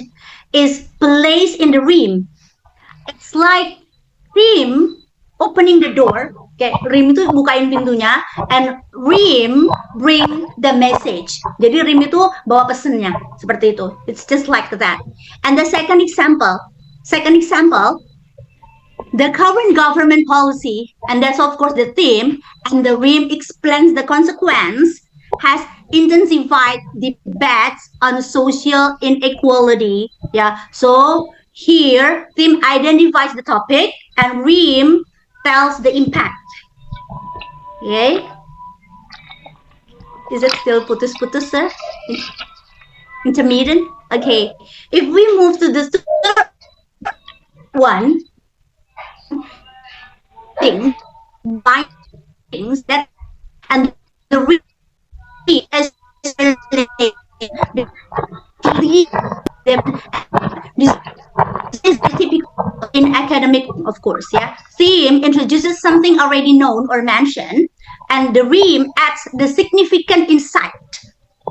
is placed in the RIM. It's like RIM opening the door. Kayak RIM itu bukain pintunya, and RIM bring the message. Jadi RIM itu bawa pesennya, seperti itu. It's just like that. And the second example, the current government policy, and that's of course the theme, and the RIM explains the consequence, has intensified debates on social inequality. Yeah, so here theme identifies the topic, and RIM tells the impact. Okay. Is it still putus-putus, sir? Intermittent? Okay. If we move to the third one, things that, and the as this is typical in academic, of course. Yeah, theme introduces something already known or mentioned, and the RIM adds the significant insight.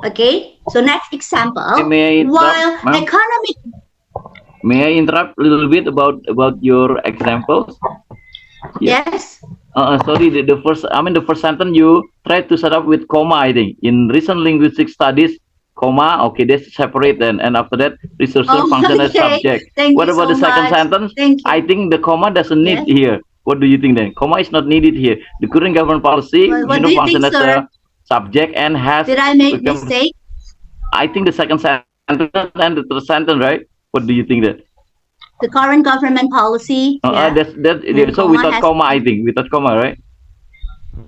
Okay, so next example. May I interrupt, While ma'am? economic, May I interrupt a little bit about your examples? yes, Sorry, the first sentence you tried to set up with comma, I think. In recent linguistic studies, comma, okay, that's separate then. And after that, researcher Oh, function as okay. subject. Thank What you about so the second much. sentence? Thank you. I think the comma doesn't need Yes. here. What do you think then? Comma is not needed here. The current government policy, What do you function think, as sir? a subject and has Did I make become- mistake? I think the second sentence and the third sentence, right? What do you think then? The current government policy. Yeah. So comma without has- comma, I think. Without comma, right?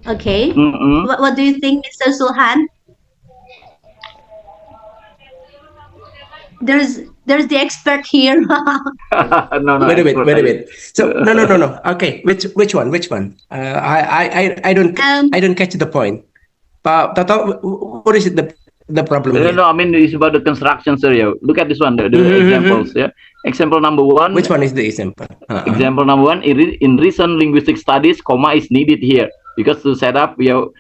Okay. Mm-mm. What do you think, Mr. Sulhan? There's the expert here. No. Wait a minute. So no. Okay, which one? I don't catch the point. Pak Toto, what is it the problem here? No, I mean it's about the construction, sir. Yeah. Look at this one, the examples. Yeah. Example number one. Which one is the example? Example number one. In recent linguistic studies, comma is needed here because to set up,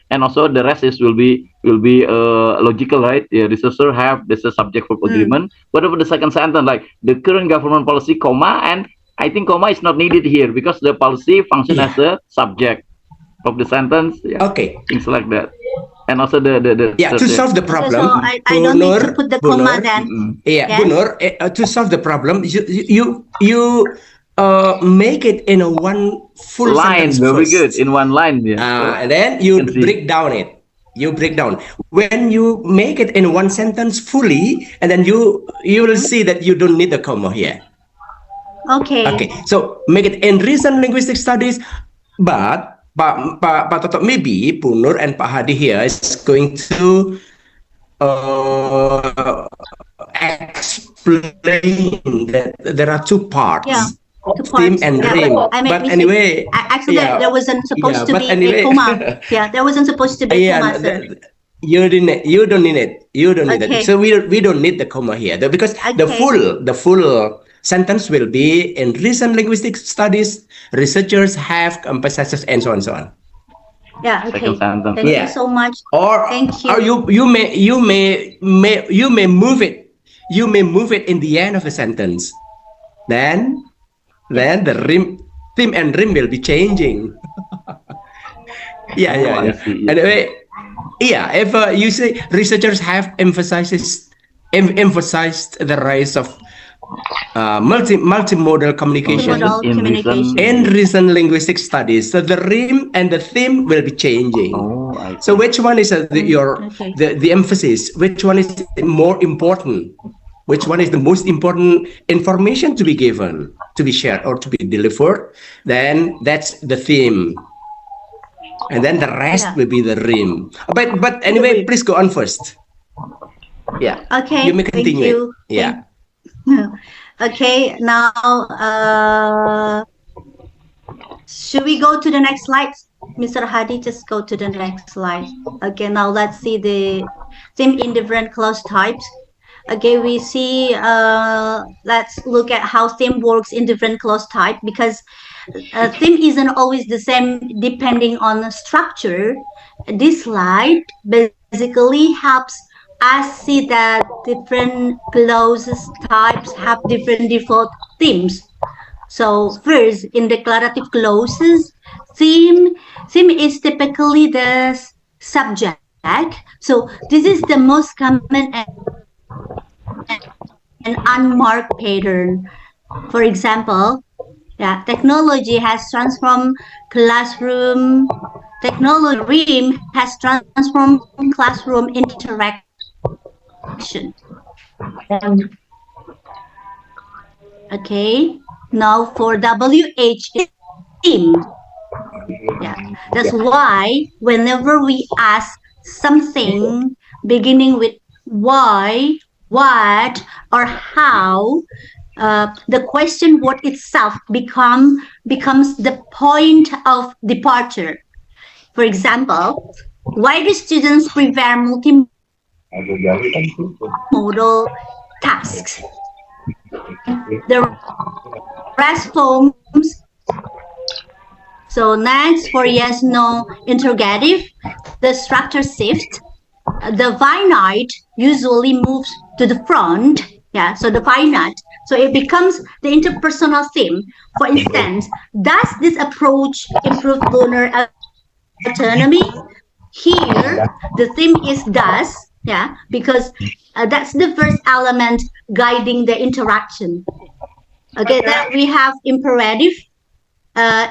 and also the rest will be logical, right? Yeah, researcher have this a subject for agreement. What about the second sentence, like the current government policy, comma, and I think comma is not needed here because the policy function as a subject of the sentence. Yeah. Okay. Things like that, and also the To solve the problem, So I don't need to put the comma then. Yeah, Yes. Bunur, to solve the problem, you make it in a one full line. sentence Very first. good in one line. Yeah. And then you can see. break down it. You break down. When you make it in one sentence fully, and then you will see that you don't need the comma here. Okay. Okay, so make it in recent linguistic studies, but Pak Toto, maybe Punur and Pak Hadi here is going to explain that there are two parts. Yeah. Two Theme parts. and Yeah, RIM. I made But mistake. anyway, Actually, yeah. there wasn't supposed to but be anyway- a comma. Yeah, there wasn't supposed to be a comma, sir. You don't need it. You don't need Okay. it. So we don't need the comma here because the Okay. full sentence will be in recent linguistic studies. Researchers have emphasized and so on and so on. Yeah. Okay. Second sentence. Thank Yeah. you so much. Or Thank you. Or you may move it. You may move it in the end of a sentence. Then the theme and rim will be changing. Yeah. I see, yeah. Anyway, if you say researchers have emphasized the rise of multimodal communication Multimodal in communication. in recent linguistic studies, so the rim and the theme will be changing. Oh, I see. So which one is Okay. the emphasis? Which one is more important? Which one is the most important information to be given, to be shared, or to be delivered? Then that's the theme, and then the rest Yeah. will be the rim. But anyway, please go on first. Yeah. Okay. You may Thank continue. you. Yeah. Okay. Now, should we go to the next slide? Mr. Hadi, just go to the next slide. Okay, now let's see the theme in different clause types. Okay, we see, let's look at how theme works in different clause type, because theme isn't always the same depending on the structure. This slide basically helps us see that different clauses types have different default themes. So first, in declarative clauses, theme is typically the subject. So this is the most common and unmarked pattern. For example, technology has transformed classroom. Technology has transformed classroom interaction. Okay. Now for WH theme. That's why whenever we ask something beginning with why, what, or how, the question word itself becomes the point of departure. For example, why do students prefer multimodal tasks? The rest forms. So next, for yes, no interrogative, the structure shift. The finite usually moves to the front. So the finite. So it becomes the interpersonal theme. For instance, does this approach improve learner autonomy? Here, the theme is does. Because that's the first element guiding the interaction. Okay, then we have imperative.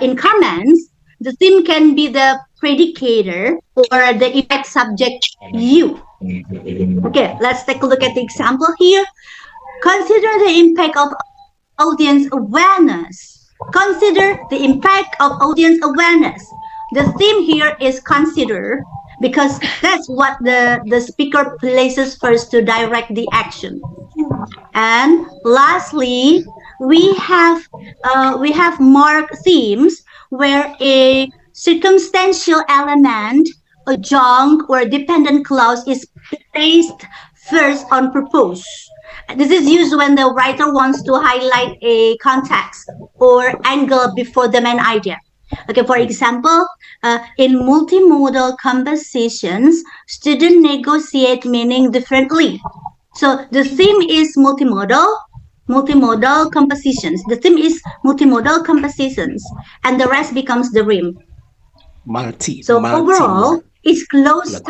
In commands, the theme can be the predicator or the effect subject you. Okay, let's take a look at the example here. Consider the impact of audience awareness. Consider the impact of audience awareness. The theme here is consider, because that's what the speaker places first to direct the action. And lastly, we have marked themes where a circumstantial element, adjunct or dependent clause is placed first on purpose. This is used when the writer wants to highlight a context or angle before the main idea. Okay, for example, in multimodal compositions, students negotiate meaning differently. So the theme is multimodal compositions. The theme is multimodal compositions, and the rest becomes the rim. Overall, its clause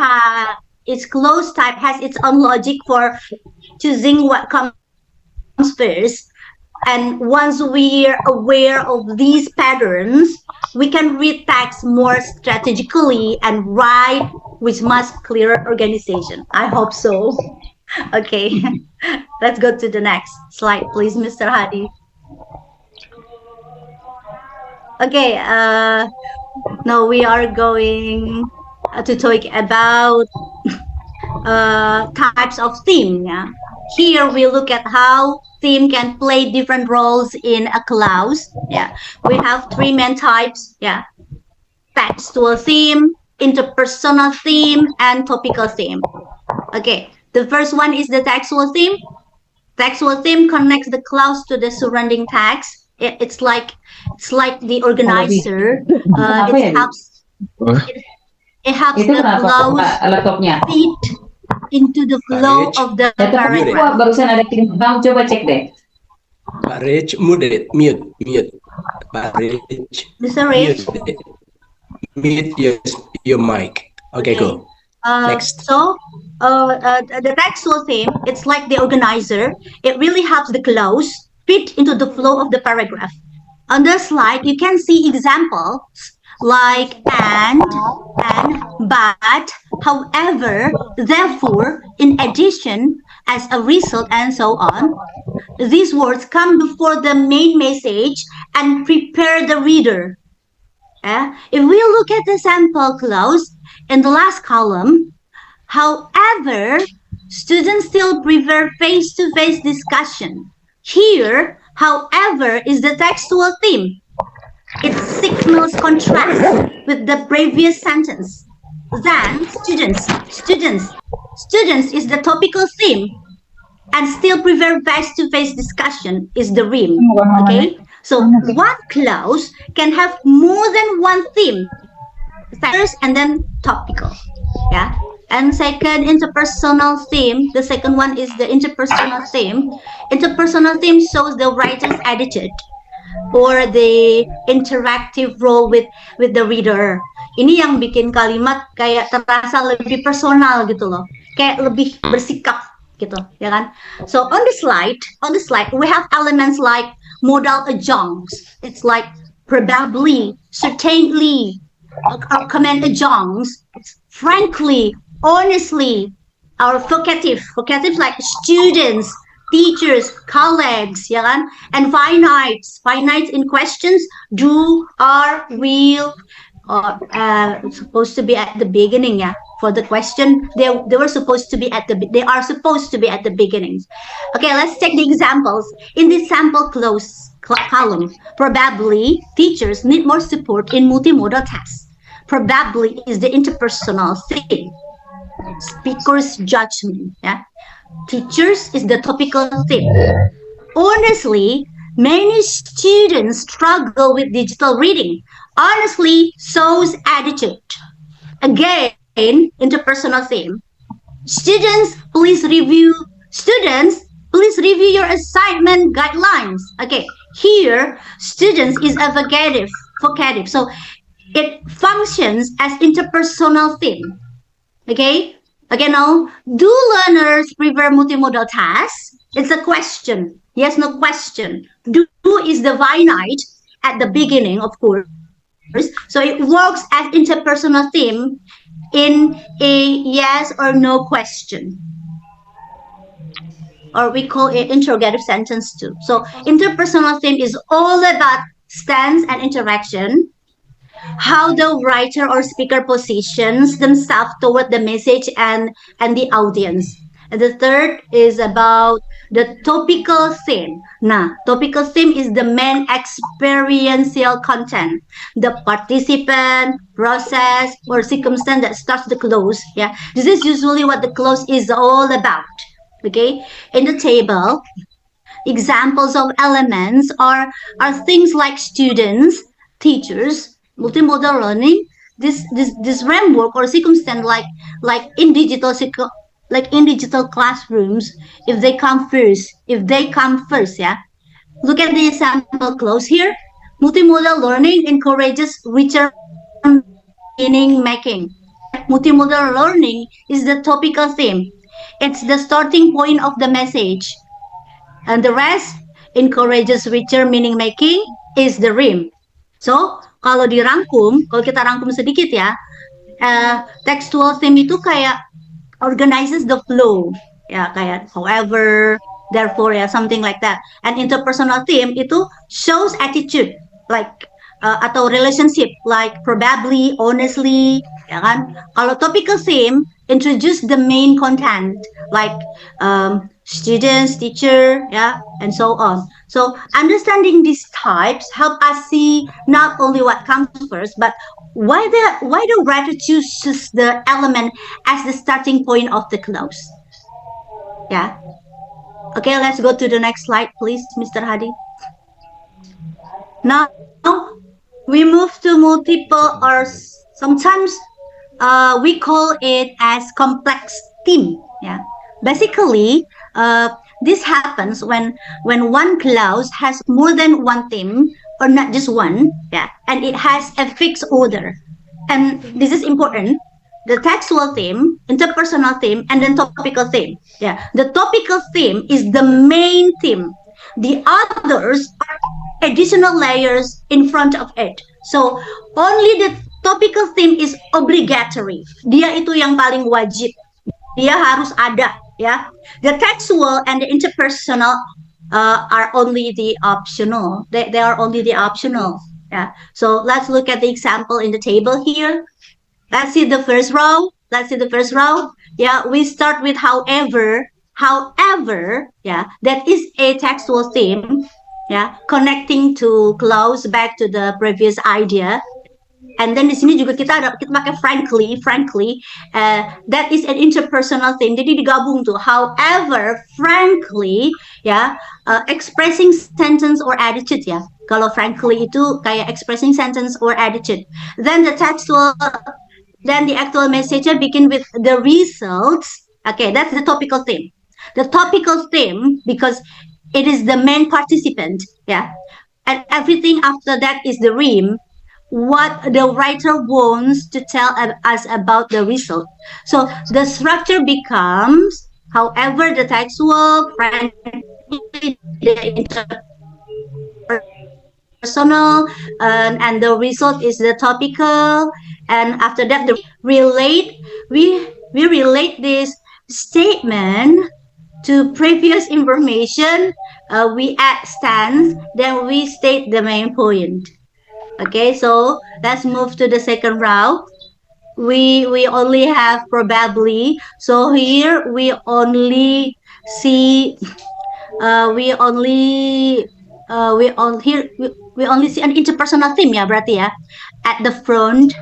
type has its own logic for choosing what comes first. And once we're aware of these patterns, we can read text more strategically and write with much clearer organization. I hope so. Okay, let's go to the next slide, please, Mr. Hadi. Okay, now we are going to talk about types of theme. Here we look at how theme can play different roles in a clause. We have three main types. Textual theme, interpersonal theme, and topical theme. Okay, the first one is the textual theme. Textual theme connects the clause to the surrounding text. It's like the organizer. It helps the clause fit into the flow of the paragraph. Barusan ada kirim bang, coba cek deh. Pak Rich, mute. Pak Rich. Mr. Rich. Mute your mic. Okay, go. Next. So, the textual theme, it's like the organizer. It really helps the clause fit into the flow of the paragraph. On the slide, you can see examples like and, but, however, therefore, in addition, as a result, and so on. These words come before the main message and prepare the reader. If we look at the sample clause in the last column, however, students still prefer face-to-face discussion. Here, however, is the textual theme. It signals contrast with the previous sentence. Then, students is the topical theme, and still prefer face-to-face discussion is the rhyme. Okay, so one clause can have more than one theme, first and then topical. Yeah, and second, interpersonal theme. The second one is the interpersonal theme. Interpersonal theme shows the writer's attitude or the interactive role with the reader. Ini yang bikin kalimat kayak terasa lebih personal gitu loh, kayak lebih bersikap gitu, ya kan? So on the slide we have elements like modal adjuncts. It's like probably, certainly, command adjuncts, frankly, honestly, our vocative like students, teachers, colleagues, ya kan? And finites in questions, do, are, will, supposed to be at the beginning, yeah. For the question, they are supposed to be at the beginnings. Okay, let's take the examples. In this sample clause column, probably teachers need more support in multimodal tasks. Probably is the interpersonal theme. Speaker's judgment, yeah. Teachers is the topical theme. Honestly, many students struggle with digital reading. Honestly, shows attitude. Again, interpersonal theme. Students, please review your assignment guidelines. Okay, here, students is a vocative. So it functions as interpersonal theme. Okay, now, do learners prefer multimodal tasks? It's a question. Yes, no question. Do is the finite at the beginning, of course. So it works as interpersonal theme in a yes or no question. Or we call it interrogative sentence too. So interpersonal theme is all about stance and interaction, how the writer or speaker positions themselves toward the message and the audience. And the third is about the topical theme. Nah, topical theme is the main experiential content, the participant, process, or circumstance that starts the clause. Yeah, this is usually what the clause is all about. Okay, in the table, examples of elements are things like students, teachers, multimodal learning. This framework or circumstance like in digital classrooms, if they come first, yeah. Look at the example clause here. Multimodal learning encourages richer meaning making. Multimodal learning is the topical theme. It's the starting point of the message. And the rest, encourages richer meaning making, is the rhyme. So, kalau kita rangkum sedikit ya, textual theme itu kayak organizes the flow, ya, kayak however, therefore, ya, something like that. And interpersonal theme itu shows attitude, like atau relationship, like probably, honestly, ya kan. Kalau topical theme introduce the main content, like students, teacher, yeah, and so on. So understanding these types help us see not only what comes first, but why the writer chooses the element as the starting point of the clause. Yeah. Okay, let's go to the next slide, please, Mr. Hadi. Now we move to multiple, or sometimes we call it as complex theme. Yeah. Basically, this happens when one clause has more than one theme, or not just one, yeah, and it has a fixed order. And this is important. The textual theme, interpersonal theme, and then topical theme. Yeah, the topical theme is the main theme. The others are additional layers in front of it. So only the topical theme is obligatory. Dia itu yang paling wajib. Dia harus ada, ya. The textual and the interpersonal are only the optional. They are only the optional. Yeah. So let's look at the example in the table here. Let's see the first row. let's see the first row. Yeah, we start with however. However, yeah, that is a textual theme. Yeah, connecting to close back to the previous idea. And then di sini juga kita pakai frankly, that is an interpersonal thing. Jadi digabung tuh. However, frankly, ya, expressing sentence or attitude ya. Kalau frankly itu kayak expressing sentence or attitude. Then the actual message begin with the results. Okay, that's the topical theme. The topical theme because it is the main participant, yeah, and everything after that is the rhyme. What the writer wants to tell us about the result. So the structure becomes, however, the textual, frankly, the interpersonal, and the result is the topical. And after that, we relate this statement to previous information. We add stance, then we state the main point. Okay, so let's move to the second row. We only have probably. So here we only see we only see an interpersonal theme ya berarti ya at the front,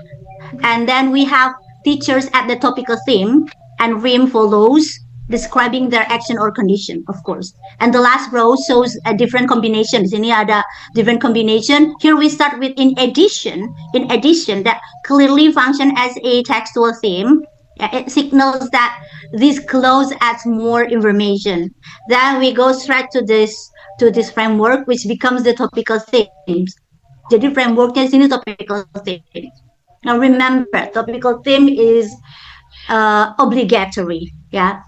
and then we have teachers at the topical theme, and rhyme follows, describing their action or condition, of course. And the last row shows a different combination. Di sini ada different combination. Here we start with in addition that clearly function as a textual theme. It signals that this clause adds more information. Then we go straight to this framework, which becomes the topical themes. Jadi frameworknya di sini topical theme. Now remember, topical theme is obligatory. Yeah.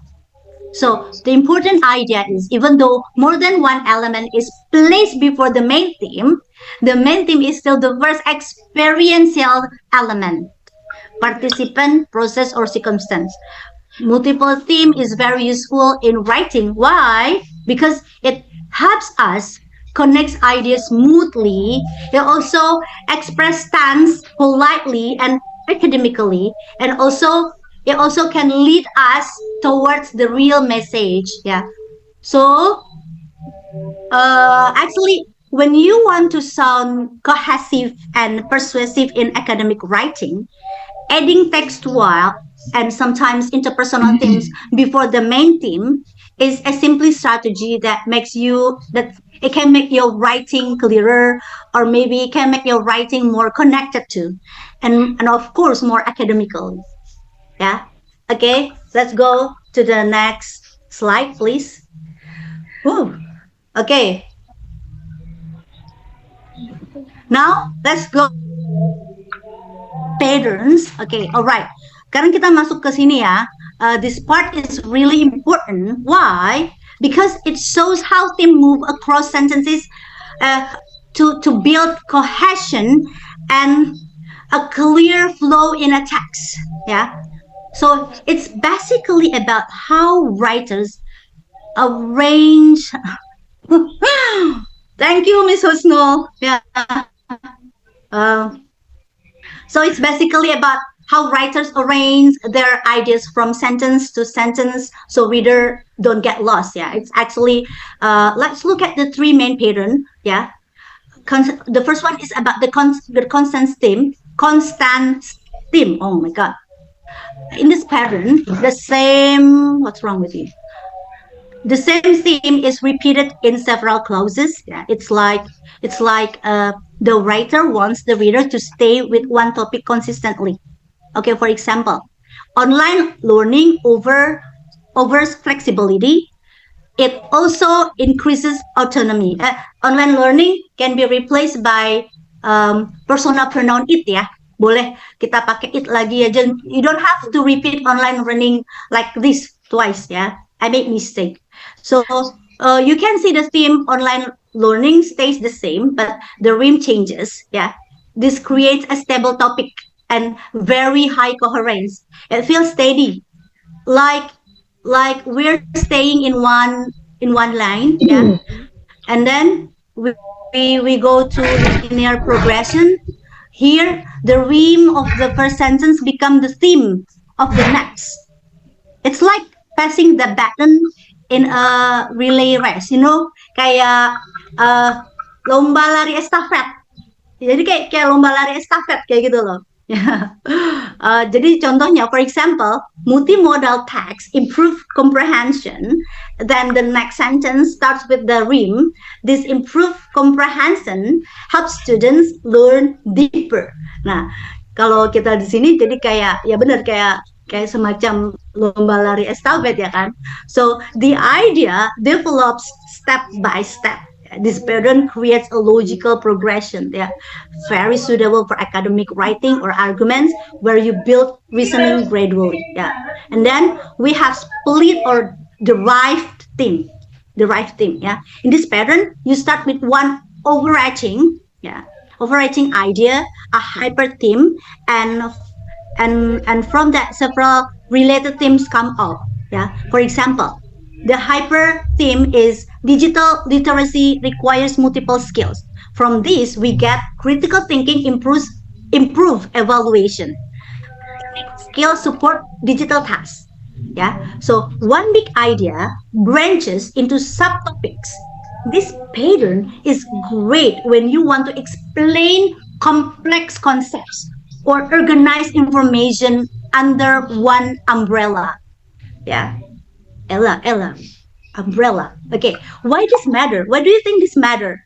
So the important idea is, even though more than one element is placed before the main theme is still the first experiential element, participant, process, or circumstance. Multiple theme is very useful in writing. Why? Because it helps us connect ideas smoothly. It also express stance politely and academically, and it also can lead us towards the real message. Yeah. So actually, when you want to sound cohesive and persuasive in academic writing, adding textual and sometimes interpersonal themes before the main theme is a simple strategy that it can make your writing clearer, or maybe it can make your writing more connected to, and of course more academical. Yeah. Okay, let's go to the next slide, please. Woo. Okay. Now let's go patterns. Okay, alright. Sekarang kita masuk ke sini ya. This part is really important. Why? Because it shows how theme move across sentences to build cohesion and a clear flow in a text. Yeah. So it's basically about how writers arrange. Thank you, Miss Husno. Yeah. So it's basically about how writers arrange their ideas from sentence to sentence, so reader don't get lost. Yeah, it's actually let's look at the three main pattern. Yeah, the first one is about the constant theme. Oh my God. In this pattern, the same, what's wrong with you? The same theme is repeated in several clauses. Yeah, it's like the writer wants the reader to stay with one topic consistently. Okay, for example, online learning offers flexibility. It also increases autonomy. Online learning can be replaced by personal pronoun it ya. Boleh kita pakai it lagi aja. You don't have to repeat online learning like this twice ya. I made mistake. So you can see the theme online learning stays the same, but the rhyme changes. Yeah, this creates a stable topic and very high coherence. It feels steady, like we're staying in one line. Yeah, and then we go to linear progression. Here, the rhyme of the first sentence become the theme of the next. It's like passing the baton in a relay race, kayak lomba lari estafet. Jadi kayak lomba lari estafet kayak gitu loh. Jadi contohnya, for example, multimodal text improve comprehension. Then the next sentence starts with the rhyme. This improved comprehension helps students learn deeper. Nah, kalau kita di sini jadi kayak ya benar kayak semacam lomba lari estafet ya kan. So the idea develops step by step. This pattern creates a logical progression, very suitable for academic writing or arguments where you build reasoning gradually. And then we have split or derived theme. In this pattern, you start with one overarching idea, a hyper theme, and from that several related themes come out. For example, the hyper theme is digital literacy requires multiple skills. From this, we get critical thinking improve evaluation. Skills support digital tasks. So one big idea branches into subtopics. This pattern is great when you want to explain complex concepts or organize information under one umbrella. Ella, umbrella. Okay, why this matter? Why do you think this matter?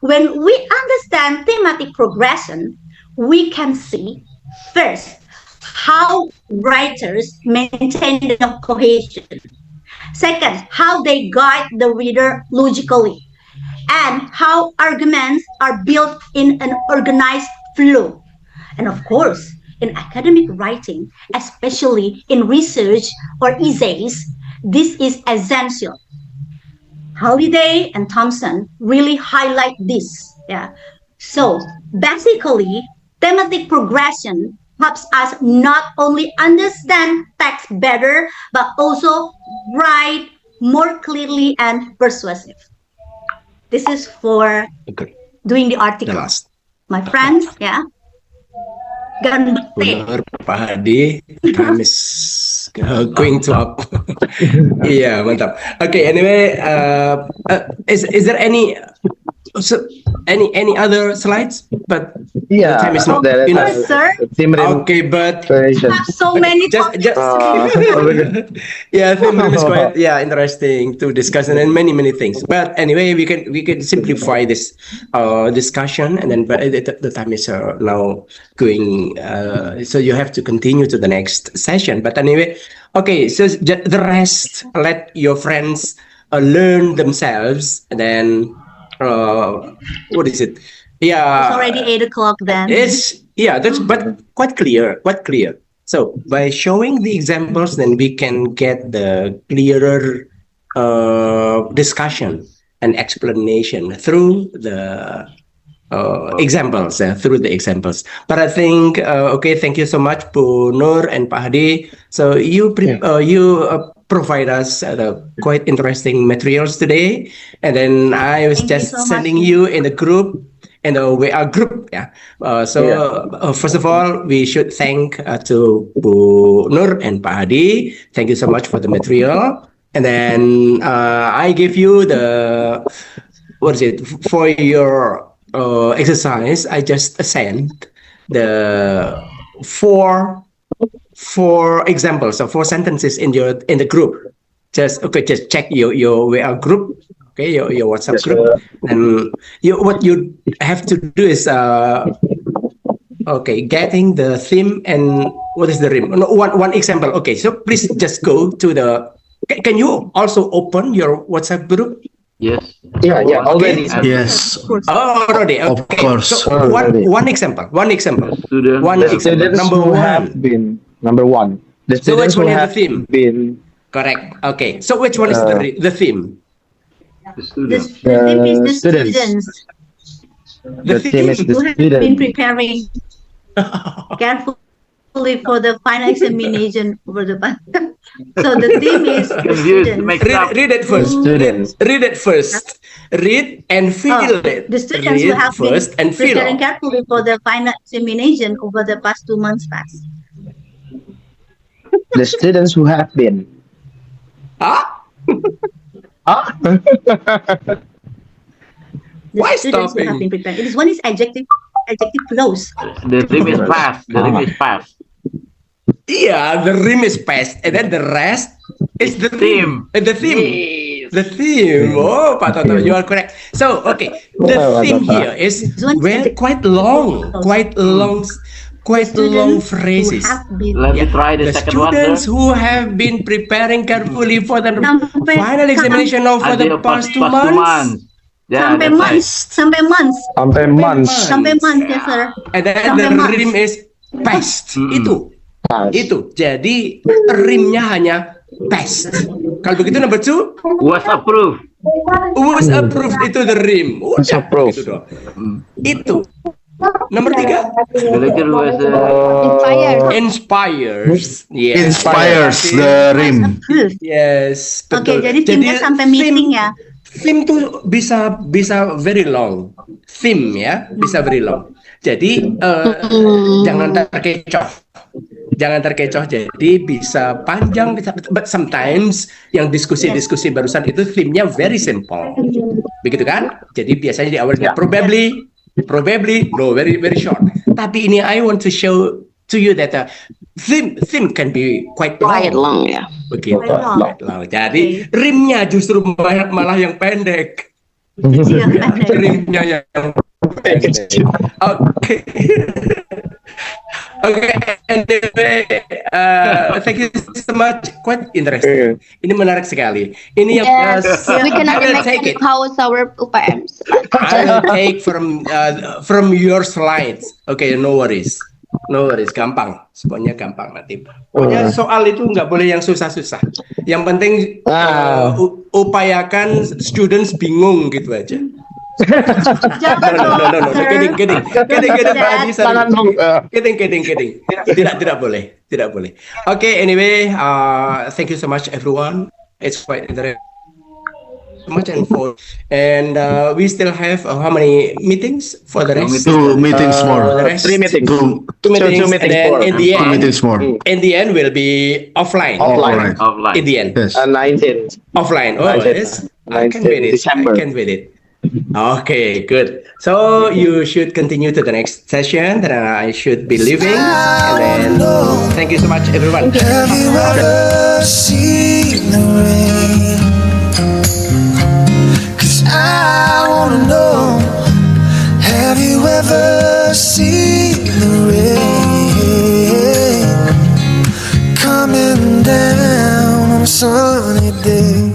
When we understand thematic progression, we can see first how writers maintain the cohesion. Second, how they guide the reader logically, and how arguments are built in an organized flow. And of course, in academic writing, especially in research or essays, this is essential. Holliday and Thompson really highlight this. So basically, thematic progression helps us not only understand text better, but also write more clearly and persuasive. This is for doing the article. The last. My friends, Gandete. Benar, Pak Hadi, time is going to up. Iya, mantap. Okay, anyway, is there any other slides? But the time is not enough. Sir? Okay, but I have so many topics. Yeah, theme is quite interesting to discuss, and then many things. But anyway, we can simplify this discussion, and then but the time is now going. So you have to continue to the next session. But anyway, okay. So the rest, let your friends learn themselves, and then what is it? Yeah, It's already 8 o'clock then. That's but quite clear. So by showing the examples, then we can get the clearer discussion and explanation through the examples. But I think okay, thank you so much, Bu Nur and Pak Hadi. So you provide us quite interesting materials today, and then I was Thank you just so much. sending you in the group. In the WA group, first of all, we should thank to Bu Nur and Pak Hadi. Thank you so much for the material. And then I give you for your exercise. I just sent the four examples of 4 sentences in the group. Just check your WA group. Okay, your WhatsApp group, and what you have to do is getting the theme and what is the rhyme. No, one example. Okay, so please just go to the. Can you also open your WhatsApp group? Yes. Yeah, already. Yes, Oh, already. Okay. of course. So one example. Student. One The example. students Number who one. have been number one. The So which students who one is the have theme? been Correct. Okay. So which one is the theme? The The student. theme is the students. students The the theme is the who have been student. preparing carefully for the final examination over the past. So the theme is the students. Read it first. Students. Read it first. Read and feel it. The students who Read have been first and feel preparing it. carefully for the final examination over the past 2 months past. The students who have been. Huh? Ah? The Why students who have stopping? been prepared. This one is adjective clause. The rim is past. The rim is past. Yeah, the rim is past, and then the rest is the Theme. The theme. The theme. Oh, Pak Toto, you are correct. So, okay, the Oh, theme Pak. here is This one is well, adjective quite long, quite long Students phrases. who have been Let me try the The second one, students sir. who have been preparing carefully for the Sampai- final examination of for the Until past 2 2 months. Yeah, sampai that's months, sampai months, Sampai months. sampai months ya sir. And then Sampai the months. rim is past. Mm-mm. Itu. Jadi rimnya hanya past. Kalau begitu number 2 Was approved. was approved, itu the rim. Was Udah, approved. gitu doang. Itu. Nomor 3 The lecture was inspires. Yes. Inspires the rim. Approved. Yes. Oke, Betul. jadi theme-nya sampai meeting ya. Theme tuh bisa very long. Theme ya, bisa very long. Jadi jangan terkecoh. Jangan terkecoh, jadi bisa panjang, bisa, but sometimes yang diskusi-diskusi barusan itu theme-nya very simple. Begitu kan? Jadi biasanya di awalnya probably, no, very short. Tapi ini I want to show to you that theme can be quite long. ya. Begitu, Quite long. quite long. Jadi rimnya justru malah yang pendek. Iya, ada. Rimnya yang pendek. Oke. Oke, anyway, thank you so much. Quite interesting. Ini menarik sekali. Ini yang Yes, we I cannot will take imagine it. how is our UPMs. I will take from your slides. Okay, no worries. No worries, gampang. Semuanya gampang nanti. Pokoknya soal itu nggak boleh yang susah-susah. Yang penting upayakan students bingung gitu aja. Jangan No. sir. Kidding, Pak Haji. Sorry. Jangan dong. Kidding. Tidak boleh. Okay, anyway, thank you so much, everyone. It's quite interesting. Much and we still have how many meetings for the rest? 2 meetings more. For the rest? 3 meetings. Two Two meetings, Two meetings and then more. in the 2 end, meetings more. in the end will be offline. Offline. Alright. Offline. In the end, Yes. 19. offline. Oh, 19th. yes. I can wait it. December. I can wait it. Okay, good. So you should continue to the next session. Then I should be leaving. And then thank you so much, everyone. Have you ever seen the rain? 'Cause I wanna know. Have you ever seen the rain coming down on a sunny day?